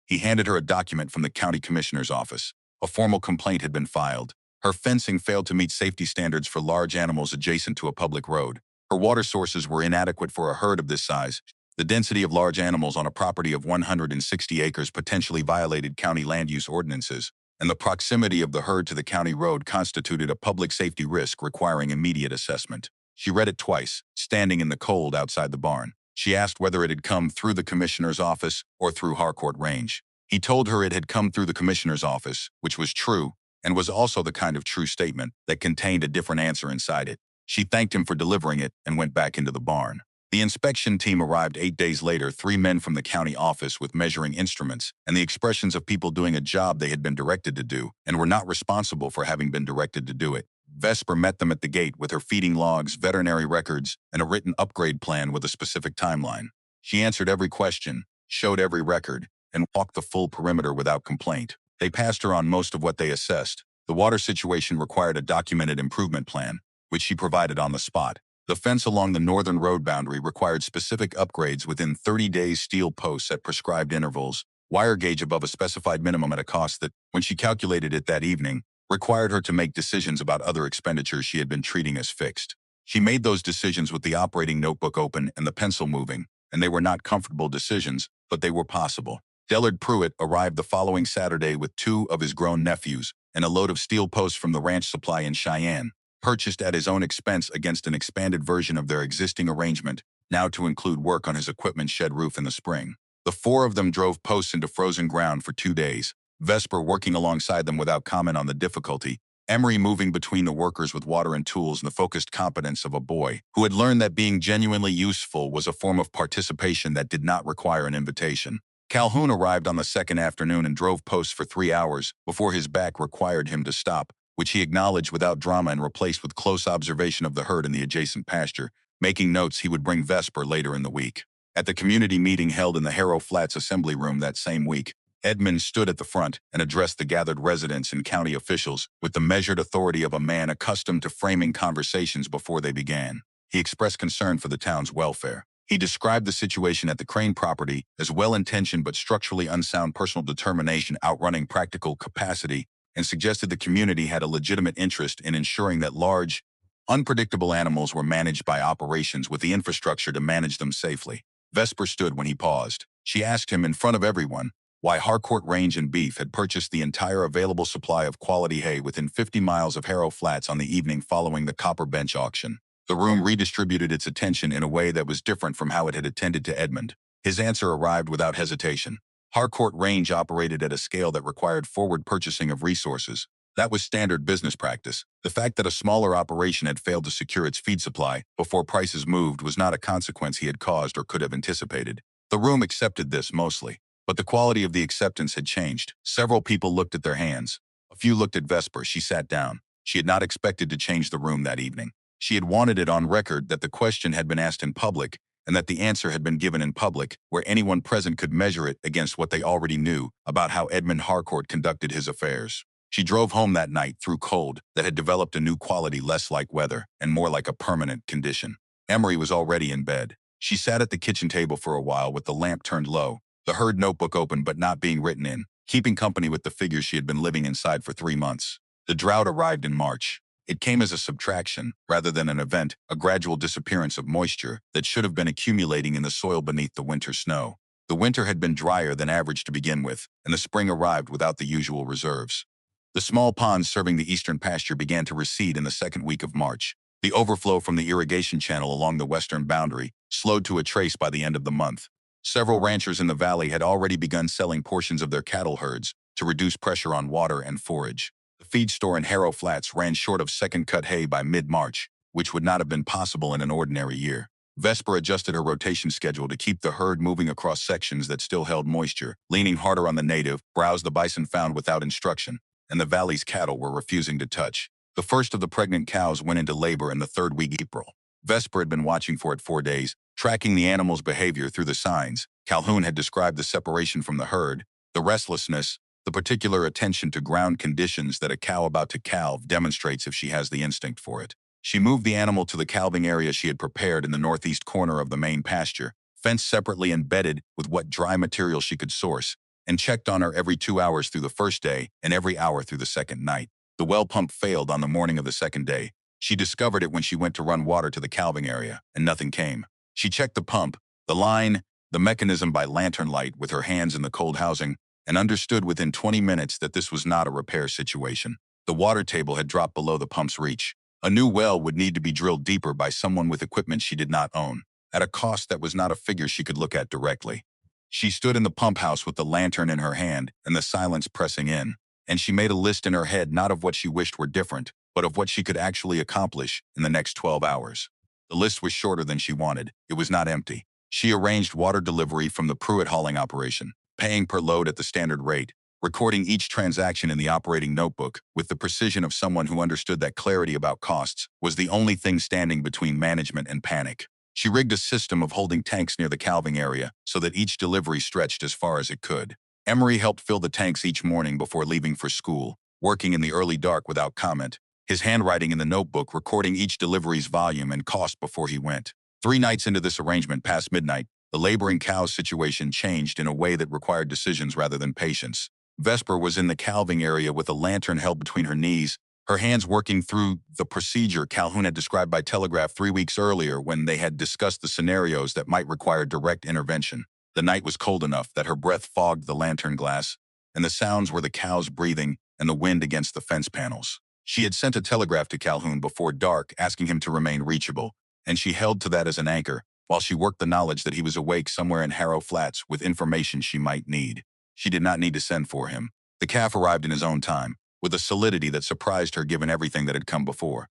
He handed her a document from the county commissioner's office. A formal complaint had been filed. Her fencing failed to meet safety standards for large animals adjacent to a public road. Her water sources were inadequate for a herd of this size. The density of large animals on a property of 160 acres potentially violated county land use ordinances, and the proximity of the herd to the county road constituted a public safety risk requiring immediate assessment. She read it twice, standing in the cold outside the barn. She asked whether it had come through the commissioner's office or through Harcourt Range. He told her it had come through the commissioner's office, which was true, and was also the kind of true statement that contained a different answer inside it. She thanked him for delivering it and went back into the barn. The inspection team arrived 8 days later, 3 men from the county office with measuring instruments and the expressions of people doing a job they had been directed to do and were not responsible for having been directed to do it. Vesper met them at the gate with her feeding logs, veterinary records, and a written upgrade plan with a specific timeline. She answered every question, showed every record, and walked the full perimeter without complaint. They passed her on most of what they assessed. The water situation required a documented improvement plan, which she provided on the spot. The fence along the northern road boundary required specific upgrades within 30 days, steel posts at prescribed intervals, wire gauge above a specified minimum at a cost that, when she calculated it that evening, required her to make decisions about other expenditures she had been treating as fixed. She made those decisions with the operating notebook open and the pencil moving, and they were not comfortable decisions, but they were possible. Dellard Pruitt arrived the following Saturday with 2 of his grown nephews and a load of steel posts from the ranch supply in Cheyenne, purchased at his own expense against an expanded version of their existing arrangement, now to include work on his equipment shed roof in the spring. The 4 of them drove posts into frozen ground for 2 days, Vesper working alongside them without comment on the difficulty, Emery moving between the workers with water and tools and the focused competence of a boy who had learned that being genuinely useful was a form of participation that did not require an invitation. Calhoun arrived on the second afternoon and drove posts for 3 hours before his back required him to stop, which he acknowledged without drama and replaced with close observation of the herd in the adjacent pasture, making notes he would bring Vesper later in the week. At the community meeting held in the Harrow Flats Assembly Room that same week, Edmund stood at the front and addressed the gathered residents and county officials with the measured authority of a man accustomed to framing conversations before they began. He expressed concern for the town's welfare. He described the situation at the Crane property as well-intentioned but structurally unsound personal determination outrunning practical capacity, and suggested the community had a legitimate interest in ensuring that large, unpredictable animals were managed by operations with the infrastructure to manage them safely. Vesper stood when he paused. She asked him in front of everyone why Harcourt Range and Beef had purchased the entire available supply of quality hay within 50 miles of Harrow Flats on the evening following the Copper Bench auction. The room redistributed its attention in a way that was different from how it had attended to Edmund. His answer arrived without hesitation. Harcourt Range operated at a scale that required forward purchasing of resources. That was standard business practice. The fact that a smaller operation had failed to secure its feed supply before prices moved was not a consequence he had caused or could have anticipated. The room accepted this mostly, but the quality of the acceptance had changed. Several people looked at their hands. A few looked at Vesper. She sat down. She had not expected to change the room that evening. She had wanted it on record that the question had been asked in public and that the answer had been given in public, where anyone present could measure it against what they already knew about how Edmund Harcourt conducted his affairs. She drove home that night through cold that had developed a new quality less like weather and more like a permanent condition. Emery was already in bed. She sat at the kitchen table for a while with the lamp turned low, the herd notebook open but not being written in, keeping company with the figures she had been living inside for 3 months. The drought arrived in March. It came as a subtraction, rather than an event, a gradual disappearance of moisture that should have been accumulating in the soil beneath the winter snow. The winter had been drier than average to begin with, and the spring arrived without the usual reserves. The small ponds serving the eastern pasture began to recede in the second week of March. The overflow from the irrigation channel along the western boundary slowed to a trace by the end of the month. Several ranchers in the valley had already begun selling portions of their cattle herds to reduce pressure on water and forage. The feed store in Harrow Flats ran short of second-cut hay by mid-March, which would not have been possible in an ordinary year. Vesper adjusted her rotation schedule to keep the herd moving across sections that still held moisture, leaning harder on the native, browse the bison found without instruction, and the valley's cattle were refusing to touch. The first of the pregnant cows went into labor in the third week of April. Vesper had been watching for it 4 days, tracking the animal's behavior through the signs. Calhoun had described the separation from the herd, the restlessness, the particular attention to ground conditions that a cow about to calve demonstrates if she has the instinct for it. She moved the animal to the calving area she had prepared in the northeast corner of the main pasture, fenced separately and bedded with what dry material she could source, and checked on her every 2 hours through the first day and every hour through the second night. The well pump failed on the morning of the second day. She discovered it when she went to run water to the calving area, and nothing came. She checked the pump, the line, the mechanism by lantern light with her hands in the cold housing, and understood within 20 minutes that this was not a repair situation. The water table had dropped below the pump's reach. A new well would need to be drilled deeper by someone with equipment she did not own, at a cost that was not a figure she could look at directly. She stood in the pump house with the lantern in her hand and the silence pressing in, and she made a list in her head not of what she wished were different, but of what she could actually accomplish in the next 12 hours. The list was shorter than she wanted. It was not empty. She arranged water delivery from the Pruitt hauling operation, paying per load at the standard rate, recording each transaction in the operating notebook with the precision of someone who understood that clarity about costs was the only thing standing between management and panic. She rigged a system of holding tanks near the calving area so that each delivery stretched as far as it could. Emery helped fill the tanks each morning before leaving for school, working in the early dark without comment, his handwriting in the notebook recording each delivery's volume and cost before he went. 3 nights into this arrangement past midnight, the laboring cow's situation changed in a way that required decisions rather than patience. Vesper was in the calving area with a lantern held between her knees, her hands working through the procedure Calhoun had described by telegraph 3 weeks earlier when they had discussed the scenarios that might require direct intervention. The night was cold enough that her breath fogged the lantern glass, and the sounds were the cows breathing and the wind against the fence panels. She had sent a telegraph to Calhoun before dark asking him to remain reachable, and she held to that as an anchor while she worked the knowledge that he was awake somewhere in Harrow Flats with information she might need. She did not need to send for him. The calf arrived in his own time, with a solidity that surprised her given everything that had come before.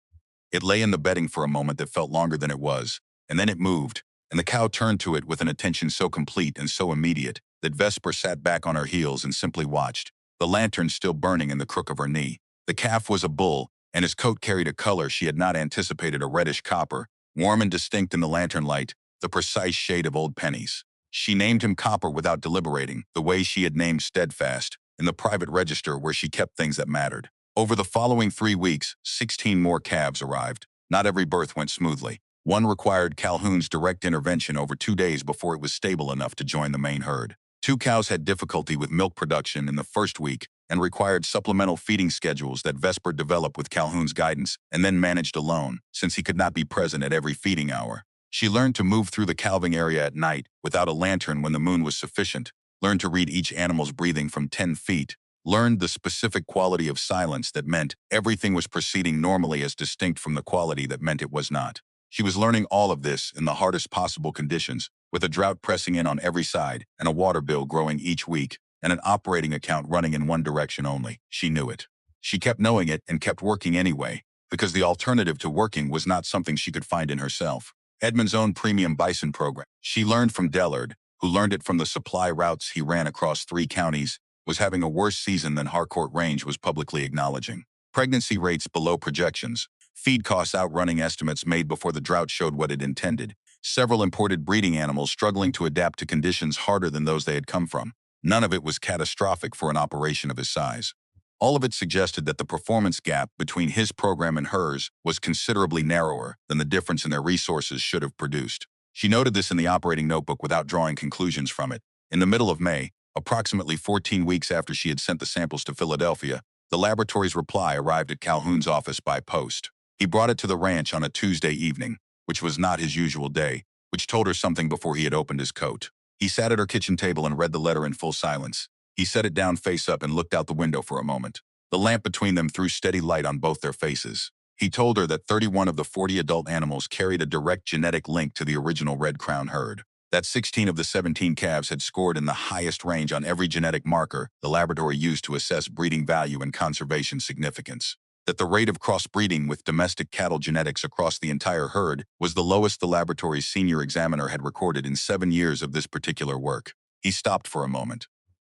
It lay in the bedding for a moment that felt longer than it was, and then it moved, and the cow turned to it with an attention so complete and so immediate that Vesper sat back on her heels and simply watched, the lantern still burning in the crook of her knee. The calf was a bull, and his coat carried a color she had not anticipated, a reddish copper, warm and distinct in the lantern light, the precise shade of old pennies. She named him Copper without deliberating, the way she had named Steadfast, in the private register where she kept things that mattered. Over the following 3 weeks, 16 more calves arrived. Not every birth went smoothly. One required Calhoun's direct intervention over 2 days before it was stable enough to join the main herd. 2 cows had difficulty with milk production in the first week and required supplemental feeding schedules that Vesper developed with Calhoun's guidance and then managed alone, since he could not be present at every feeding hour. She learned to move through the calving area at night without a lantern when the moon was sufficient, learned to read each animal's breathing from 10 feet, learned the specific quality of silence that meant everything was proceeding normally as distinct from the quality that meant it was not. She was learning all of this in the hardest possible conditions, with a drought pressing in on every side and a water bill growing each week and an operating account running in one direction only. She knew it. She kept knowing it and kept working anyway, because the alternative to working was not something she could find in herself. Edmund's own premium bison program. She learned from Dellard, who learned it from the supply routes he ran across 3 counties, was having a worse season than Harcourt Range was publicly acknowledging. Pregnancy rates below projections, feed costs outrunning estimates made before the drought showed what it intended, several imported breeding animals struggling to adapt to conditions harder than those they had come from. None of it was catastrophic for an operation of his size. All of it suggested that the performance gap between his program and hers was considerably narrower than the difference in their resources should have produced. She noted this in the operating notebook without drawing conclusions from it. In the middle of May, approximately 14 weeks after she had sent the samples to Philadelphia, the laboratory's reply arrived at Calhoun's office by post. He brought it to the ranch on a Tuesday evening, which was not his usual day, which told her something before he had opened his coat. He sat at her kitchen table and read the letter in full silence. He set it down face up and looked out the window for a moment. The lamp between them threw steady light on both their faces. He told her that 31 of the 40 adult animals carried a direct genetic link to the original Red Crown herd, that 16 of the 17 calves had scored in the highest range on every genetic marker the laboratory used to assess breeding value and conservation significance, that the rate of crossbreeding with domestic cattle genetics across the entire herd was the lowest the laboratory's senior examiner had recorded in 7 years of this particular work. He stopped for a moment.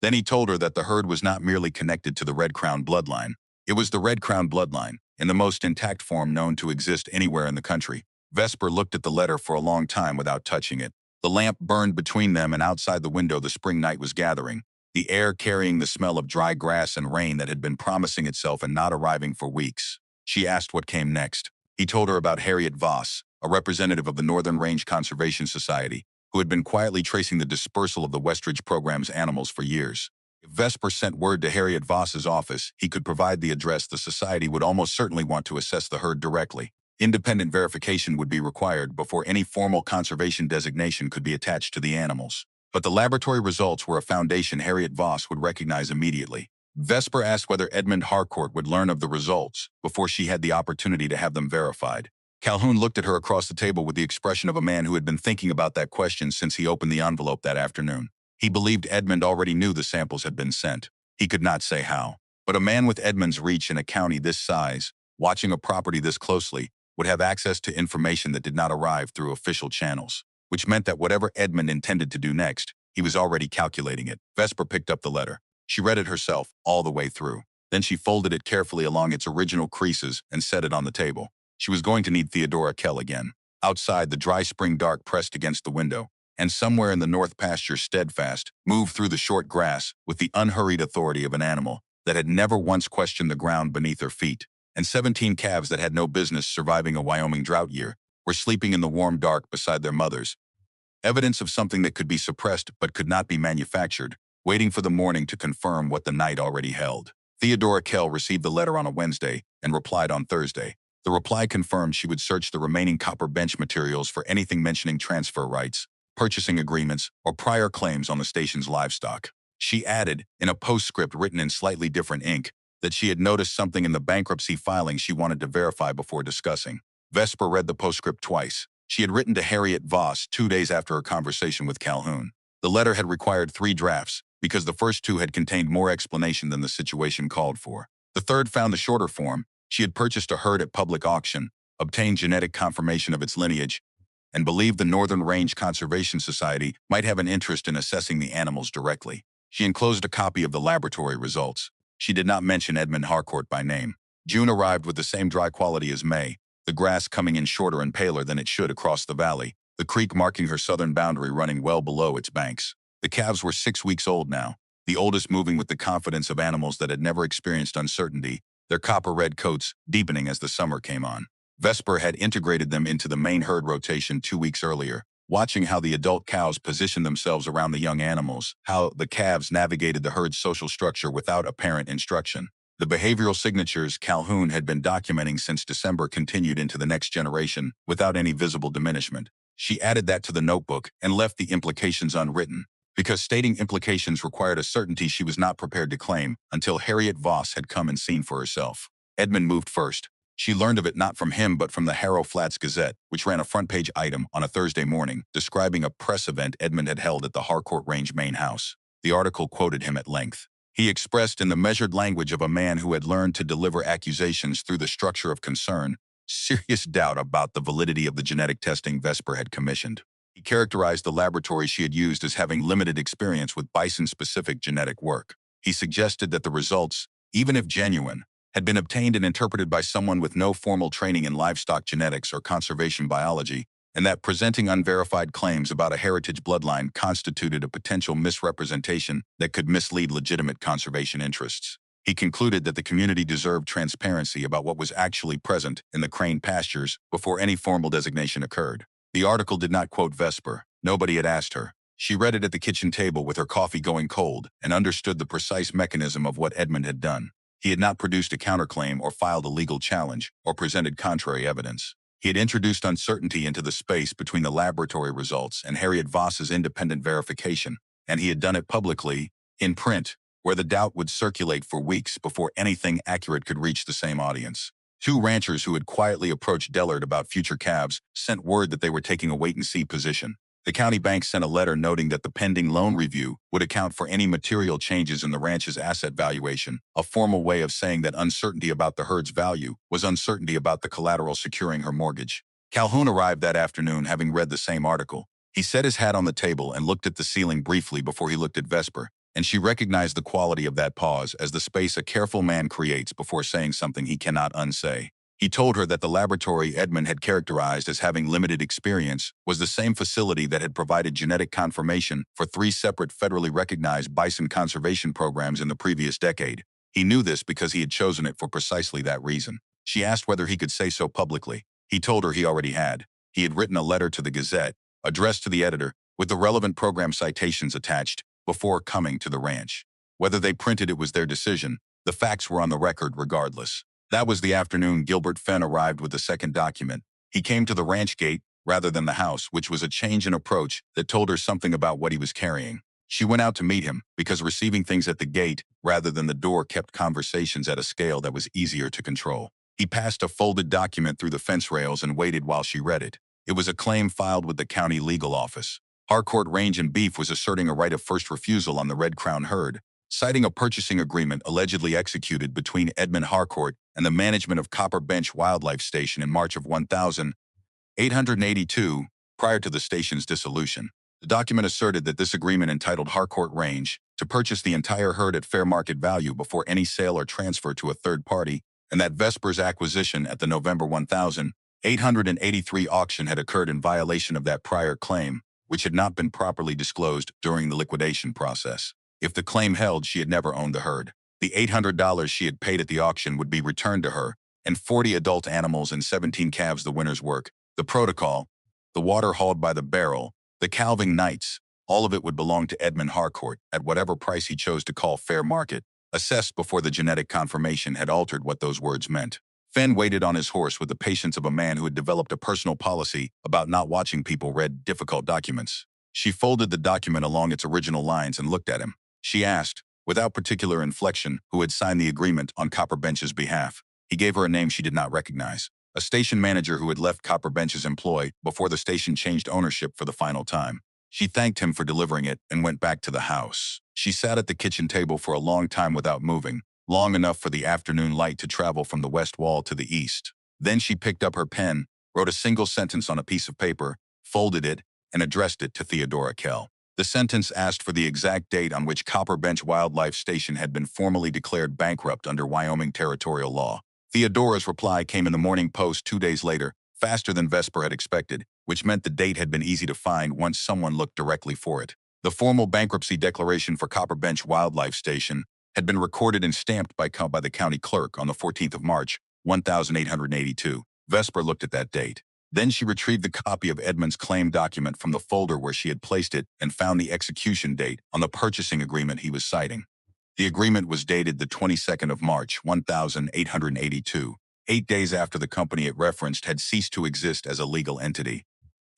Then he told her that the herd was not merely connected to the Red Crown bloodline. It was the Red Crown bloodline, in the most intact form known to exist anywhere in the country. Vesper looked at the letter for a long time without touching it. The lamp burned between them, and outside the window the spring night was gathering, the air carrying the smell of dry grass and rain that had been promising itself and not arriving for weeks. She asked what came next. He told her about Harriet Voss, a representative of the Northern Range Conservation Society, who had been quietly tracing the dispersal of the Westridge program's animals for years. If Vesper sent word to Harriet Voss's office, he could provide the address. The society would almost certainly want to assess the herd directly. Independent verification would be required before any formal conservation designation could be attached to the animals. But the laboratory results were a foundation Harriet Voss would recognize immediately. Vesper asked whether Edmund Harcourt would learn of the results before she had the opportunity to have them verified. Calhoun looked at her across the table with the expression of a man who had been thinking about that question since he opened the envelope that afternoon. He believed Edmund already knew the samples had been sent. He could not say how. But a man with Edmund's reach in a county this size, watching a property this closely, would have access to information that did not arrive through official channels, which meant that whatever Edmund intended to do next, he was already calculating it. Vesper picked up the letter. She read it herself, all the way through. Then she folded it carefully along its original creases and set it on the table. She was going to need Theodora Kell again. Outside, the dry spring dark pressed against the window, and somewhere in the north pasture Steadfast moved through the short grass with the unhurried authority of an animal, that had never once questioned the ground beneath her feet, and 17 calves that had no business surviving a Wyoming drought year were sleeping in the warm dark beside their mothers, evidence of something that could be suppressed but could not be manufactured, waiting for the morning to confirm what the night already held. Theodora Kell received the letter on a Wednesday and replied on Thursday. The reply confirmed she would search the remaining copper bench materials for anything mentioning transfer rights, purchasing agreements, or prior claims on the station's livestock. She added, in a postscript written in slightly different ink, that she had noticed something in the bankruptcy filing she wanted to verify before discussing. Vesper read the postscript twice. She had written to Harriet Voss 2 days after her conversation with Calhoun. The letter had required 3 drafts, because the first 2 had contained more explanation than the situation called for. The third found the shorter form. She had purchased a herd at public auction, obtained genetic confirmation of its lineage, and believed the Northern Range Conservation Society might have an interest in assessing the animals directly. She enclosed a copy of the laboratory results. She did not mention Edmund Harcourt by name. June arrived with the same dry quality as May, the grass coming in shorter and paler than it should across the valley, the creek marking her southern boundary running well below its banks. The calves were 6 weeks old now, the oldest moving with the confidence of animals that had never experienced uncertainty, their copper-red coats deepening as the summer came on. Vesper had integrated them into the main herd rotation 2 weeks earlier, watching how the adult cows positioned themselves around the young animals, how the calves navigated the herd's social structure without apparent instruction. The behavioral signatures Calhoun had been documenting since December continued into the next generation without any visible diminishment. She added that to the notebook and left the implications unwritten, because stating implications required a certainty she was not prepared to claim until Harriet Voss had come and seen for herself. Edmund moved first. She learned of it not from him but from the Harrow Flats Gazette, which ran a front-page item on a Thursday morning describing a press event Edmund had held at the Harcourt Range main house. The article quoted him at length. He expressed in the measured language of a man who had learned to deliver accusations through the structure of concern, serious doubt about the validity of the genetic testing Vesper had commissioned. He characterized the laboratory she had used as having limited experience with bison-specific genetic work. He suggested that the results, even if genuine, had been obtained and interpreted by someone with no formal training in livestock genetics or conservation biology, and that presenting unverified claims about a heritage bloodline constituted a potential misrepresentation that could mislead legitimate conservation interests. He concluded that the community deserved transparency about what was actually present in the Crane pastures before any formal designation occurred. The article did not quote Vesper. Nobody had asked her. She read it at the kitchen table with her coffee going cold and understood the precise mechanism of what Edmund had done. He had not produced a counterclaim or filed a legal challenge or presented contrary evidence. He had introduced uncertainty into the space between the laboratory results and Harriet Voss's independent verification, and he had done it publicly, in print, where the doubt would circulate for weeks before anything accurate could reach the same audience. 2 ranchers who had quietly approached Dellard about future calves sent word that they were taking a wait-and-see position. The county bank sent a letter noting that the pending loan review would account for any material changes in the ranch's asset valuation, a formal way of saying that uncertainty about the herd's value was uncertainty about the collateral securing her mortgage. Calhoun arrived that afternoon having read the same article. He set his hat on the table and looked at the ceiling briefly before he looked at Vesper, and she recognized the quality of that pause as the space a careful man creates before saying something he cannot unsay. He told her that the laboratory Edmund had characterized as having limited experience was the same facility that had provided genetic confirmation for 3 separate federally recognized bison conservation programs in the previous decade. He knew this because he had chosen it for precisely that reason. She asked whether he could say so publicly. He told her he already had. He had written a letter to the Gazette, addressed to the editor, with the relevant program citations attached, before coming to the ranch. Whether they printed it was their decision. The facts were on the record regardless. That was the afternoon Gilbert Fenn arrived with the second document. He came to the ranch gate rather than the house, which was a change in approach that told her something about what he was carrying. She went out to meet him because receiving things at the gate rather than the door kept conversations at a scale that was easier to control. He passed a folded document through the fence rails and waited while she read it. It was a claim filed with the county legal office. Harcourt Range and Beef was asserting a right of first refusal on the Red Crown herd, citing a purchasing agreement allegedly executed between Edmund Harcourt and the management of Copper Bench Wildlife Station in March of 1882, prior to the station's dissolution. The document asserted that this agreement entitled Harcourt Range to purchase the entire herd at fair market value before any sale or transfer to a third party, and that Vesper's acquisition at the November 1883 auction had occurred in violation of that prior claim, which had not been properly disclosed during the liquidation process. If the claim held, she had never owned the herd. The $800 she had paid at the auction would be returned to her, and 40 adult animals and 17 calves the winner's work. The protocol, the water hauled by the barrel, the calving nights, all of it would belong to Edmund Harcourt at whatever price he chose to call fair market, assessed before the genetic confirmation had altered what those words meant. Fenn waited on his horse with the patience of a man who had developed a personal policy about not watching people read difficult documents. She folded the document along its original lines and looked at him. She asked, without particular inflection, who had signed the agreement on Copperbench's behalf. He gave her a name she did not recognize. A station manager who had left Copperbench's employ before the station changed ownership for the final time. She thanked him for delivering it and went back to the house. She sat at the kitchen table for a long time without moving, long enough for the afternoon light to travel from the west wall to the east. Then she picked up her pen, wrote a single sentence on a piece of paper, folded it, and addressed it to Theodora Kell. The sentence asked for the exact date on which Copperbench Wildlife Station had been formally declared bankrupt under Wyoming territorial law. Theodora's reply came in the Morning Post 2 days later, faster than Vesper had expected, which meant the date had been easy to find once someone looked directly for it. The formal bankruptcy declaration for Copperbench Wildlife Station had been recorded and stamped by the county clerk on the 14th of March, 1882. Vesper looked at that date. Then she retrieved the copy of Edmund's claim document from the folder where she had placed it and found the execution date on the purchasing agreement he was citing. The agreement was dated the 22nd of March, 1882, 8 days after the company it referenced had ceased to exist as a legal entity.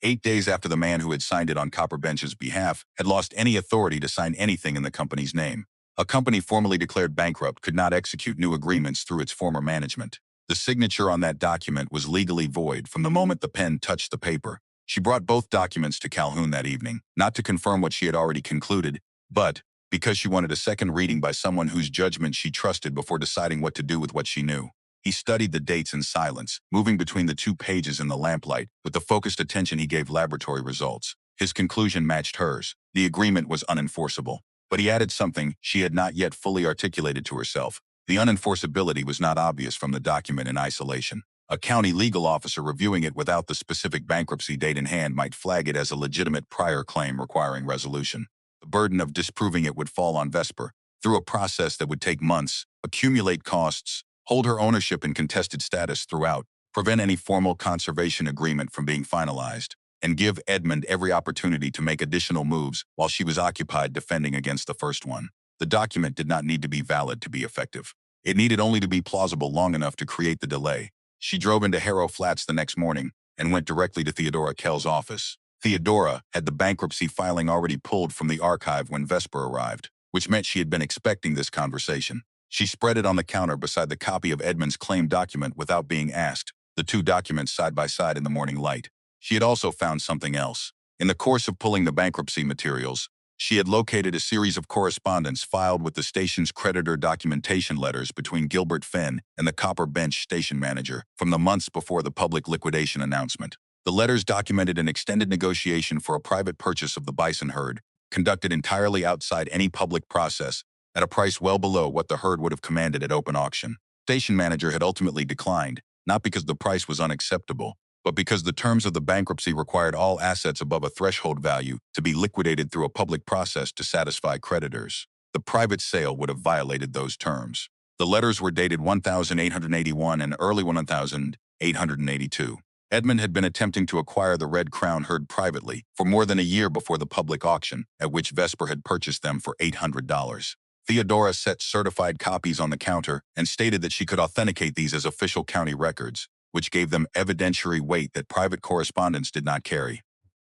8 days after the man who had signed it on Copperbench's behalf had lost any authority to sign anything in the company's name. A company formally declared bankrupt could not execute new agreements through its former management. The signature on that document was legally void from the moment the pen touched the paper. She brought both documents to Calhoun that evening, not to confirm what she had already concluded, but because she wanted a second reading by someone whose judgment she trusted before deciding what to do with what she knew. He studied the dates in silence, moving between the 2 pages in the lamplight with the focused attention he gave laboratory results. His conclusion matched hers. The agreement was unenforceable. But he added something she had not yet fully articulated to herself. The unenforceability was not obvious from the document in isolation. A county legal officer reviewing it without the specific bankruptcy date in hand might flag it as a legitimate prior claim requiring resolution. The burden of disproving it would fall on Vesper, through a process that would take months, accumulate costs, hold her ownership in contested status throughout, prevent any formal conservation agreement from being finalized, and give Edmund every opportunity to make additional moves while she was occupied defending against the first one. The document did not need to be valid to be effective. It needed only to be plausible long enough to create the delay. She drove into Harrow Flats the next morning and went directly to Theodora Kell's office. Theodora had the bankruptcy filing already pulled from the archive when Vesper arrived, which meant she had been expecting this conversation. She spread it on the counter beside the copy of Edmund's claim document without being asked, the 2 documents side by side in the morning light. She had also found something else. In the course of pulling the bankruptcy materials, she had located a series of correspondence filed with the station's creditor documentation letters between Gilbert Fenn and the Copperbench station manager from the months before the public liquidation announcement. The letters documented an extended negotiation for a private purchase of the bison herd, conducted entirely outside any public process, at a price well below what the herd would have commanded at open auction. The station manager had ultimately declined, not because the price was unacceptable, but because the terms of the bankruptcy required all assets above a threshold value to be liquidated through a public process to satisfy creditors. The private sale would have violated those terms. The letters were dated 1881 and early 1882. Edmund had been attempting to acquire the Red Crown herd privately for more than a year before the public auction, at which Vesper had purchased them for $800. Theodora set certified copies on the counter and stated that she could authenticate these as official county records, which gave them evidentiary weight that private correspondence did not carry.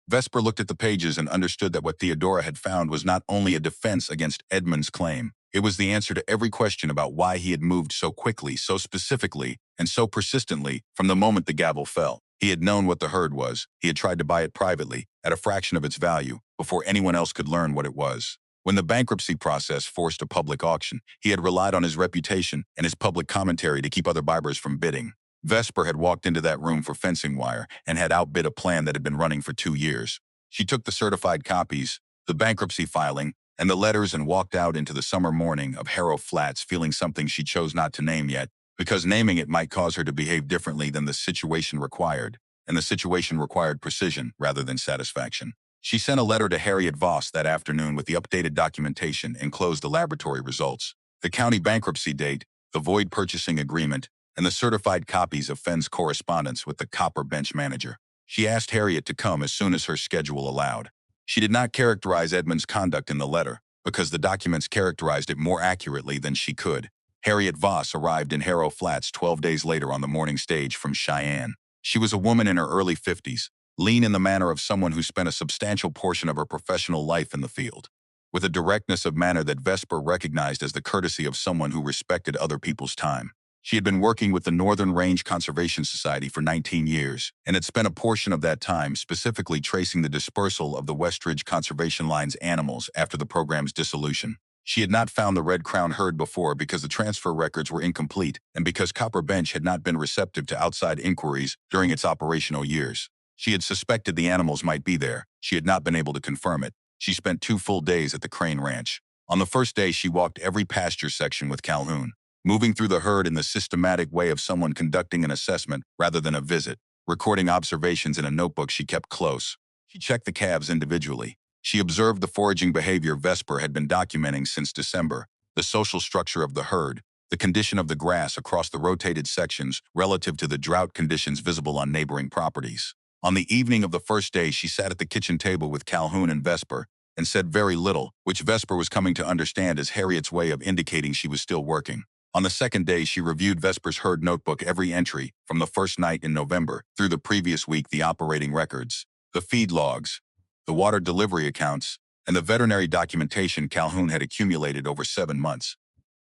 Vesper looked at the pages and understood that what Theodora had found was not only a defense against Edmund's claim, it was the answer to every question about why he had moved so quickly, so specifically, and so persistently from the moment the gavel fell. He had known what the herd was. He had tried to buy it privately, at a fraction of its value, before anyone else could learn what it was. When the bankruptcy process forced a public auction, he had relied on his reputation and his public commentary to keep other buyers from bidding. Vesper had walked into that room for fencing wire and had outbid a plan that had been running for 2 years. She took the certified copies, the bankruptcy filing, and the letters and walked out into the summer morning of Harrow Flats feeling something she chose not to name yet, because naming it might cause her to behave differently than the situation required, and the situation required precision rather than satisfaction. She sent a letter to Harriet Voss that afternoon with the updated documentation and enclosed the laboratory results. the county bankruptcy date, the void purchasing agreement, and the certified copies of Fenn's correspondence with the copper bench manager. She asked Harriet to come as soon as her schedule allowed. She did not characterize Edmund's conduct in the letter, because the documents characterized it more accurately than she could. Harriet Voss arrived in Harrow Flats 12 days later on the morning stage from Cheyenne. She was a woman in her early 50s, lean in the manner of someone who spent a substantial portion of her professional life in the field. With a directness of manner that Vesper recognized as the courtesy of someone who respected other people's time. She had been working with the Northern Range Conservation Society for 19 years, and had spent a portion of that time specifically tracing the dispersal of the Westridge Conservation Line's animals after the program's dissolution. She had not found the Red Crown herd before because the transfer records were incomplete and because Copper Bench had not been receptive to outside inquiries during its operational years. She had suspected the animals might be there. She had not been able to confirm it. She spent 2 full days at the Crane Ranch. On the first day, she walked every pasture section with Calhoun, moving through the herd in the systematic way of someone conducting an assessment rather than a visit, recording observations in a notebook she kept close. She checked the calves individually. She observed the foraging behavior Vesper had been documenting since December, the social structure of the herd, the condition of the grass across the rotated sections relative to the drought conditions visible on neighboring properties. On the evening of the first day, she sat at the kitchen table with Calhoun and Vesper and said very little, which Vesper was coming to understand as Harriet's way of indicating she was still working. On the second day, she reviewed Vesper's herd notebook, every entry, from the first night in November through the previous week, the operating records, the feed logs, the water delivery accounts, and the veterinary documentation Calhoun had accumulated over 7 months.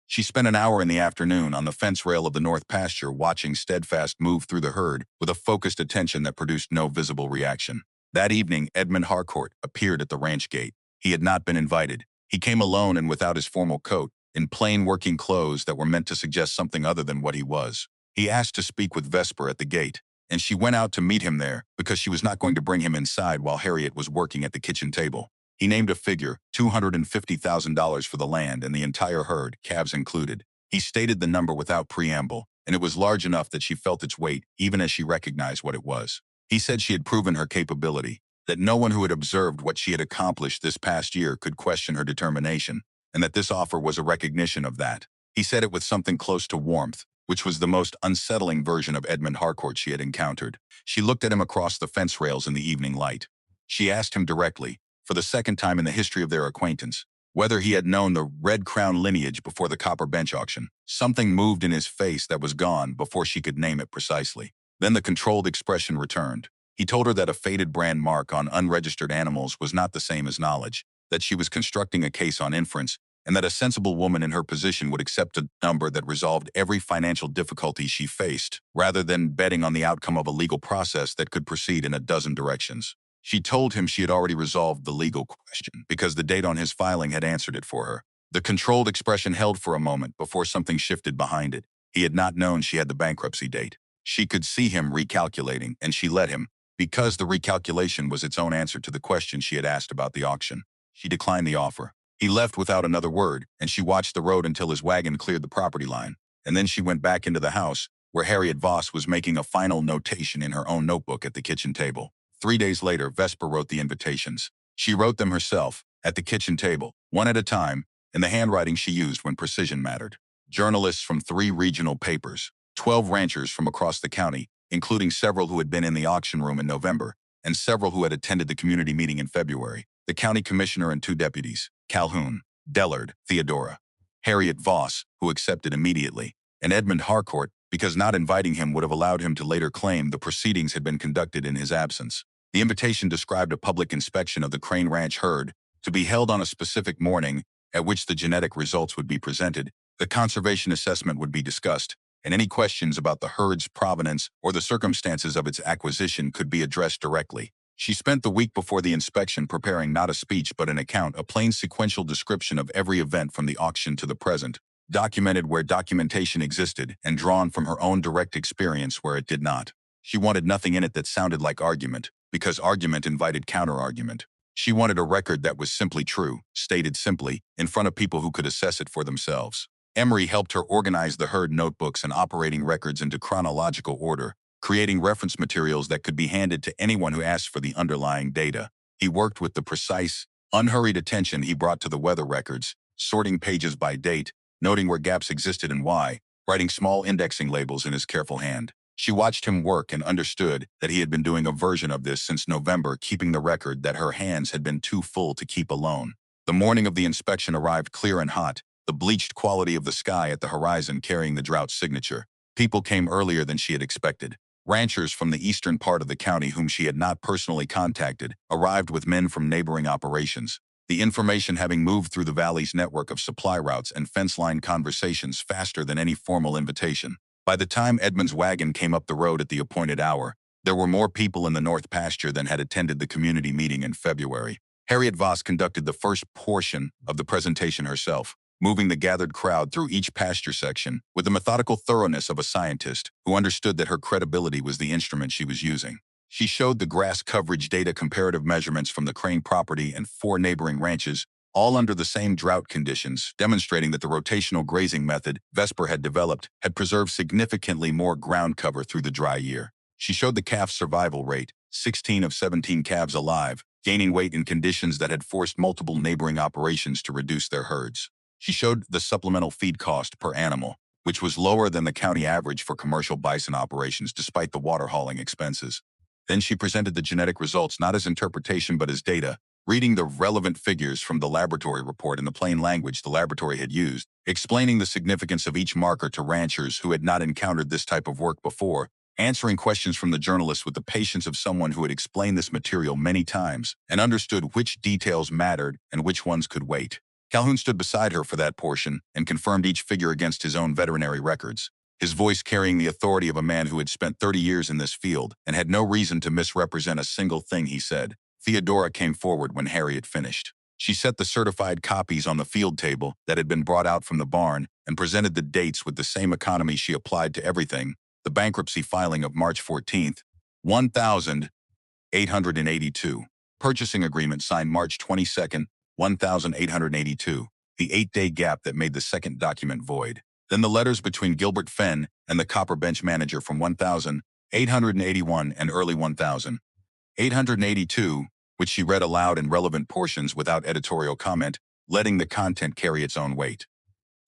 She spent an hour in the afternoon on the fence rail of the north pasture watching Steadfast move through the herd with a focused attention that produced no visible reaction. That evening, Edmund Harcourt appeared at the ranch gate. He had not been invited. He came alone and without his formal coat, in plain working clothes that were meant to suggest something other than what he was. He asked to speak with Vesper at the gate, and she went out to meet him there because she was not going to bring him inside while Harriet was working at the kitchen table. He named a figure, $250,000 for the land and the entire herd, calves included. He stated the number without preamble, and it was large enough that she felt its weight even as she recognized what it was. He said she had proven her capability, that no one who had observed what she had accomplished this past year could question her determination, and that this offer was a recognition of that. He said it with something close to warmth, which was the most unsettling version of Edmund Harcourt she had encountered. She looked at him across the fence rails in the evening light. She asked him directly, for the second time in the history of their acquaintance, whether he had known the Red Crown lineage before the Copper Bench auction. Something moved in his face that was gone before she could name it precisely. Then the controlled expression returned. He told her that a faded brand mark on unregistered animals was not the same as knowledge, that she was constructing a case on inference, and that a sensible woman in her position would accept a number that resolved every financial difficulty she faced, rather than betting on the outcome of a legal process that could proceed in a dozen directions. She told him she had already resolved the legal question because the date on his filing had answered it for her. The controlled expression held for a moment before something shifted behind it. He had not known she had the bankruptcy date. She could see him recalculating, and she let him, because the recalculation was its own answer to the question she had asked about the auction. She declined the offer. He left without another word, and she watched the road until his wagon cleared the property line. And then she went back into the house, where Harriet Voss was making a final notation in her own notebook at the kitchen table. 3 days later, Vesper wrote the invitations. She wrote them herself, at the kitchen table, one at a time, in the handwriting she used when precision mattered. Journalists from 3 regional papers, 12 ranchers from across the county, including several who had been in the auction room in November, and several who had attended the community meeting in February, the county commissioner and 2 deputies, Calhoun, Dellard, Theodora, Harriet Voss, who accepted immediately, and Edmund Harcourt, because not inviting him would have allowed him to later claim the proceedings had been conducted in his absence. The invitation described a public inspection of the Crane Ranch herd to be held on a specific morning at which the genetic results would be presented, the conservation assessment would be discussed, and any questions about the herd's provenance or the circumstances of its acquisition could be addressed directly. She spent the week before the inspection preparing not a speech but an account, a plain sequential description of every event from the auction to the present, documented where documentation existed and drawn from her own direct experience where it did not. She wanted nothing in it that sounded like argument, because argument invited counter-argument. She wanted a record that was simply true, stated simply, in front of people who could assess it for themselves. Emery helped her organize the herd notebooks and operating records into chronological order, creating reference materials that could be handed to anyone who asked for the underlying data. He worked with the precise, unhurried attention he brought to the weather records, sorting pages by date, noting where gaps existed and why, writing small indexing labels in his careful hand. She watched him work and understood that he had been doing a version of this since November, keeping the record that her hands had been too full to keep alone. The morning of the inspection arrived clear and hot, the bleached quality of the sky at the horizon carrying the Drought's signature. People came earlier than she had expected. Ranchers from the eastern part of the county whom she had not personally contacted arrived with men from neighboring operations. The information having moved through the valley's network of supply routes and fence-line conversations faster than any formal invitation. By the time Edmund's wagon came up the road at the appointed hour, there were more people in the North Pasture than had attended the community meeting in February. Harriet Voss conducted the first portion of the presentation herself, moving the gathered crowd through each pasture section with the methodical thoroughness of a scientist who understood that her credibility was the instrument she was using. She showed the grass coverage data comparative measurements from the Crane property and 4 neighboring ranches, all under the same drought conditions, demonstrating that the rotational grazing method Vesper had developed had preserved significantly more ground cover through the dry year. She showed the calf survival rate, 16 of 17 calves alive, gaining weight in conditions that had forced multiple neighboring operations to reduce their herds. She showed the supplemental feed cost per animal, which was lower than the county average for commercial bison operations despite the water hauling expenses. Then she presented the genetic results not as interpretation but as data, reading the relevant figures from the laboratory report in the plain language the laboratory had used, explaining the significance of each marker to ranchers who had not encountered this type of work before, answering questions from the journalists with the patience of someone who had explained this material many times and understood which details mattered and which ones could wait. Calhoun stood beside her for that portion and confirmed each figure against his own veterinary records, his voice carrying the authority of a man who had spent 30 years in this field and had no reason to misrepresent a single thing he said. Theodora came forward when Harriet finished. She set the certified copies on the field table that had been brought out from the barn and presented the dates with the same economy she applied to everything. The bankruptcy filing of March 14th, 1882. Purchasing agreement signed March 22nd, 1882. The 8-day gap that made the second document void. Then the letters between Gilbert Fenn and the copper bench manager from 1881 and early 1882, which she read aloud in relevant portions without editorial comment, letting the content carry its own weight.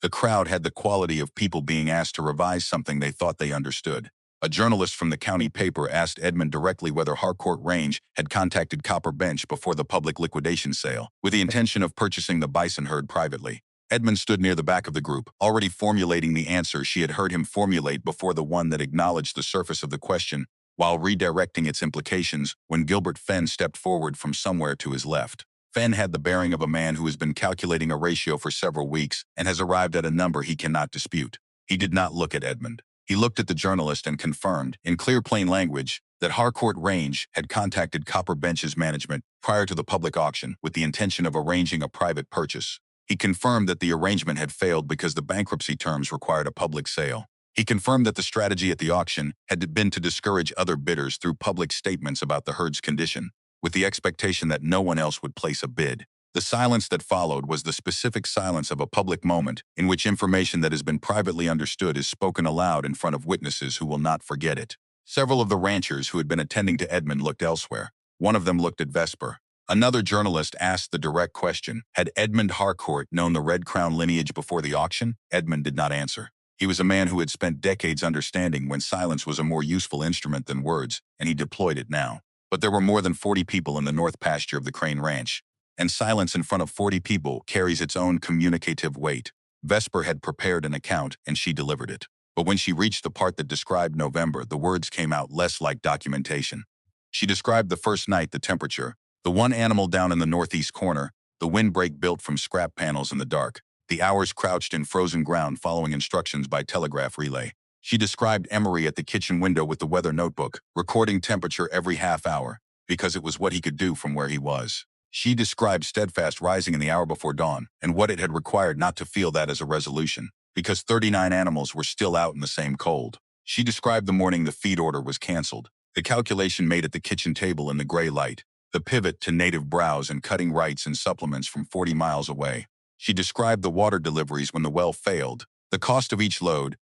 The crowd had the quality of people being asked to revise something they thought they understood. A journalist from the county paper asked Edmund directly whether Harcourt Range had contacted Copper Bench before the public liquidation sale, with the intention of purchasing the bison herd privately. Edmund stood near the back of the group, already formulating the answer she had heard him formulate before the one that acknowledged the surface of the question, while redirecting its implications when Gilbert Fenn stepped forward from somewhere to his left. Fenn had the bearing of a man who has been calculating a ratio for several weeks and has arrived at a number he cannot dispute. He did not look at Edmund. He looked at the journalist and confirmed, in clear plain language, that Harcourt Range had contacted Copper Bench's management prior to the public auction with the intention of arranging a private purchase. He confirmed that the arrangement had failed because the bankruptcy terms required a public sale. He confirmed that the strategy at the auction had been to discourage other bidders through public statements about the herd's condition, with the expectation that no one else would place a bid. The silence that followed was the specific silence of a public moment in which information that has been privately understood is spoken aloud in front of witnesses who will not forget it. Several of the ranchers who had been attending to Edmund looked elsewhere. One of them looked at Vesper. Another journalist asked the direct question, had Edmund Harcourt known the Red Crown lineage before the auction? Edmund did not answer. He was a man who had spent decades understanding when silence was a more useful instrument than words, and he deployed it now. But there were more than 40 people in the north pasture of the Crane Ranch, and silence in front of 40 people carries its own communicative weight. Vesper had prepared an account, and she delivered it. But when she reached the part that described November, the words came out less like documentation. She described the first night, the temperature, the one animal down in the northeast corner, the windbreak built from scrap panels in the dark, the hours crouched in frozen ground following instructions by telegraph relay. She described Emery at the kitchen window with the weather notebook, recording temperature every half hour, because it was what he could do from where he was. She described Steadfast rising in the hour before dawn, and what it had required not to feel that as a resolution, because 39 animals were still out in the same cold. She described the morning the feed order was canceled, the calculation made at the kitchen table in the gray light, the pivot to native browse and cutting rights and supplements from 40 miles away. She described the water deliveries when the well failed, the cost of each load,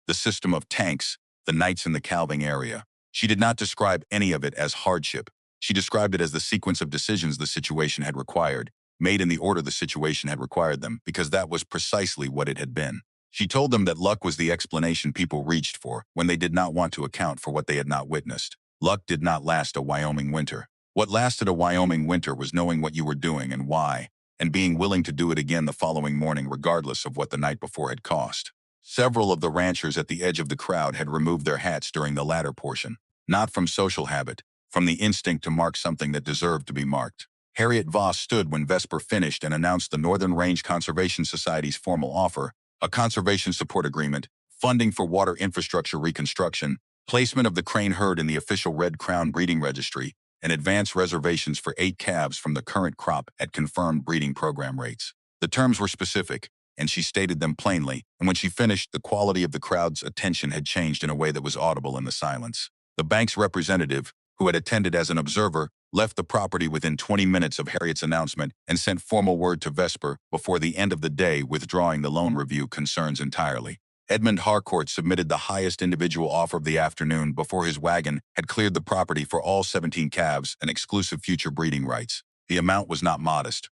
the system of tanks, the nights in the calving area. She did not describe any of it as hardship. She described it as the sequence of decisions the situation had required, made in the order the situation had required them, because that was precisely what it had been. She told them that luck was the explanation people reached for when they did not want to account for what they had not witnessed. Luck did not last a Wyoming winter. What lasted a Wyoming winter was knowing what you were doing and why, and being willing to do it again the following morning regardless of what the night before had cost. Several of the ranchers at the edge of the crowd had removed their hats during the latter portion, not from social habit, from the instinct to mark something that deserved to be marked. Harriet Voss stood when Vesper finished and announced the Northern Range Conservation Society's formal offer: a conservation support agreement, funding for water infrastructure reconstruction, placement of the crane herd in the official Red Crown breeding registry, and advance reservations for 8 calves from the current crop at confirmed breeding program rates. The terms were specific, and she stated them plainly, and when she finished, the quality of the crowd's attention had changed in a way that was audible in the silence. The bank's representative, who had attended as an observer, left the property within 20 minutes of Harriet's announcement and sent formal word to Vesper before the end of the day, withdrawing the loan review concerns entirely. Edmund Harcourt submitted the highest individual offer of the afternoon before his wagon had cleared the property for all 17 calves and exclusive future breeding rights. The amount was not modest.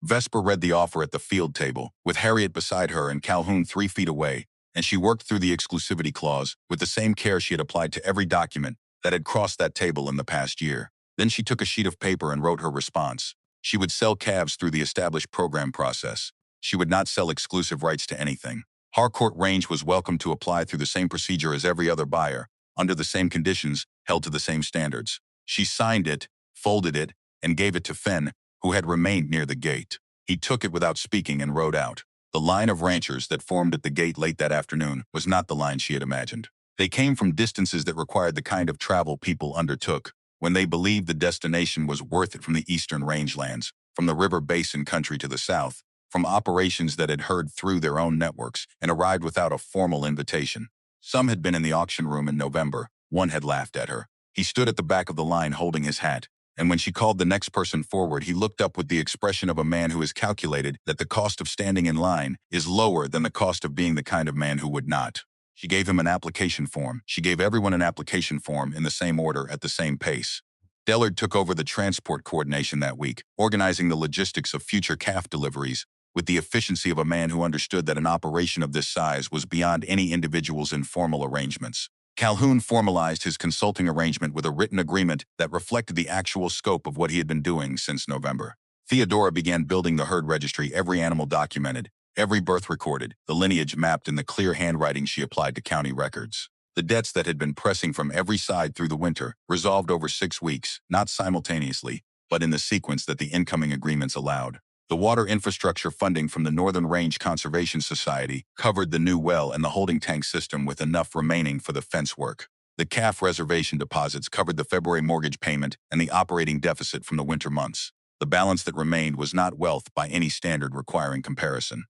Vesper read the offer at the field table, with Harriet beside her and Calhoun 3 feet away, and she worked through the exclusivity clause with the same care she had applied to every document that had crossed that table in the past year. Then she took a sheet of paper and wrote her response. She would sell calves through the established program process. She would not sell exclusive rights to anything. Harcourt Range was welcome to apply through the same procedure as every other buyer, under the same conditions, held to the same standards. She signed it, folded it, and gave it to Fenn, who had remained near the gate. He took it without speaking and rode out. The line of ranchers that formed at the gate late that afternoon was not the line she had imagined. They came from distances that required the kind of travel people undertook when they believed the destination was worth it, from the eastern rangelands, from the river basin country to the south, from operations that had herded through their own networks and arrived without a formal invitation. Some had been in the auction room in November. One had laughed at her. He stood at the back of the line holding his hat, and when she called the next person forward, he looked up with the expression of a man who has calculated that the cost of standing in line is lower than the cost of being the kind of man who would not. She gave him an application form. She gave everyone an application form in the same order at the same pace. Dellard took over the transport coordination that week, organizing the logistics of future calf deliveries with the efficiency of a man who understood that an operation of this size was beyond any individual's informal arrangements. Calhoun formalized his consulting arrangement with a written agreement that reflected the actual scope of what he had been doing since November. Theodora began building the herd registry, every animal documented, every birth recorded, the lineage mapped in the clear handwriting she applied to county records. The debts that had been pressing from every side through the winter resolved over 6 weeks, not simultaneously, but in the sequence that the incoming agreements allowed. The water infrastructure funding from the Northern Range Conservation Society covered the new well and the holding tank system, with enough remaining for the fence work. The calf reservation deposits covered the February mortgage payment and the operating deficit from the winter months. The balance that remained was not wealth by any standard requiring comparison.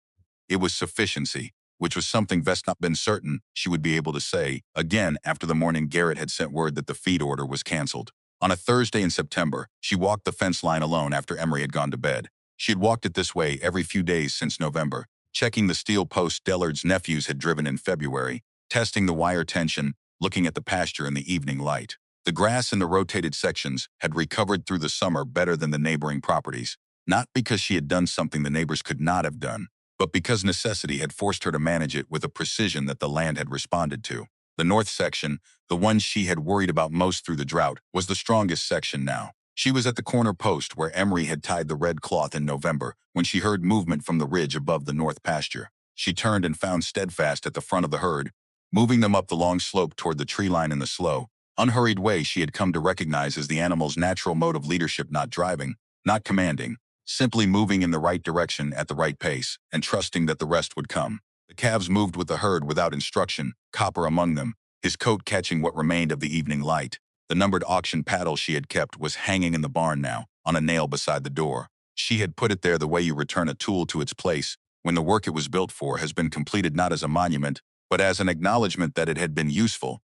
It was sufficiency, which was something Vest not been certain she would be able to say again after the morning Garrett had sent word that the feed order was canceled. On a Thursday in September, she walked the fence line alone after Emery had gone to bed. She had walked it this way every few days since November, checking the steel post Dillard's nephews had driven in February, testing the wire tension, looking at the pasture in the evening light. The grass in the rotated sections had recovered through the summer better than the neighboring properties, not because she had done something the neighbors could not have done, but because necessity had forced her to manage it with a precision that the land had responded to. The north section, the one she had worried about most through the drought, was the strongest section now. She was at the corner post where Emery had tied the red cloth in November when she heard movement from the ridge above the north pasture. She turned and found Steadfast at the front of the herd, moving them up the long slope toward the tree line in the slow, unhurried way she had come to recognize as the animal's natural mode of leadership, not driving, not commanding, simply moving in the right direction at the right pace and trusting that the rest would come. The calves moved with the herd without instruction, Copper among them, his coat catching what remained of the evening light. The numbered auction paddle she had kept was hanging in the barn now, on a nail beside the door. She had put it there the way you return a tool to its place when the work it was built for has been completed, not as a monument, but as an acknowledgement that it had been useful,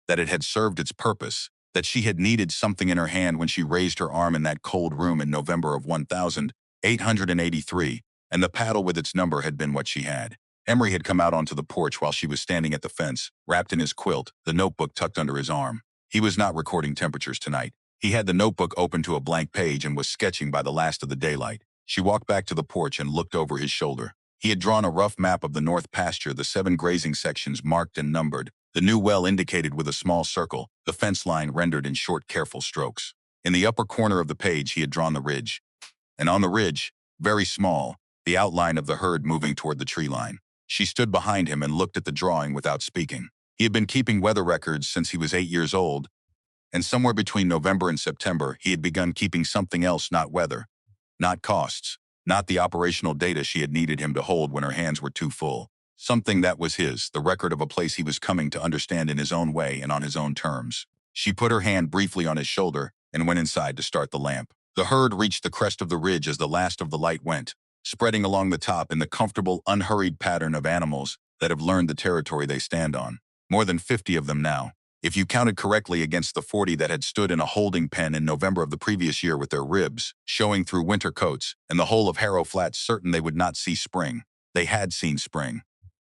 that it had served its purpose, that she had needed something in her hand when she raised her arm in that cold room in November of 1883, and the paddle with its number had been what she had. Emery had come out onto the porch while she was standing at the fence, wrapped in his quilt, the notebook tucked under his arm. He was not recording temperatures tonight. He had the notebook open to a blank page and was sketching by the last of the daylight. She walked back to the porch and looked over his shoulder. He had drawn a rough map of the north pasture, the 7 grazing sections marked and numbered, the new well indicated with a small circle, the fence line rendered in short, careful strokes. In the upper corner of the page, he had drawn the ridge. And on the ridge, very small, the outline of the herd moving toward the tree line. She stood behind him and looked at the drawing without speaking. He had been keeping weather records since he was 8 years old, and somewhere between November and September, he had begun keeping something else, not weather, not costs, not the operational data she had needed him to hold when her hands were too full. Something that was his, the record of a place he was coming to understand in his own way and on his own terms. She put her hand briefly on his shoulder and went inside to start the lamp. The herd reached the crest of the ridge as the last of the light went, spreading along the top in the comfortable, unhurried pattern of animals that have learned the territory they stand on. More than 50 of them now, if you counted correctly, against the 40 that had stood in a holding pen in November of the previous year with their ribs showing through winter coats, and the whole of Harrow Flats certain they would not see spring. They had seen spring.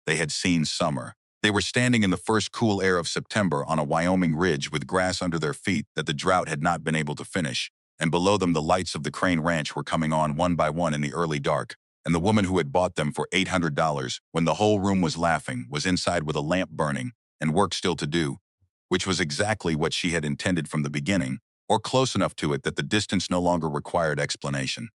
They had seen summer. They were standing in the first cool air of September on a Wyoming ridge with grass under their feet that the drought had not been able to finish, and below them the lights of the Crane Ranch were coming on one by one in the early dark, and the woman who had bought them for $800 when the whole room was laughing was inside with a lamp burning and work still to do, which was exactly what she had intended from the beginning, or close enough to it that the distance no longer required explanation.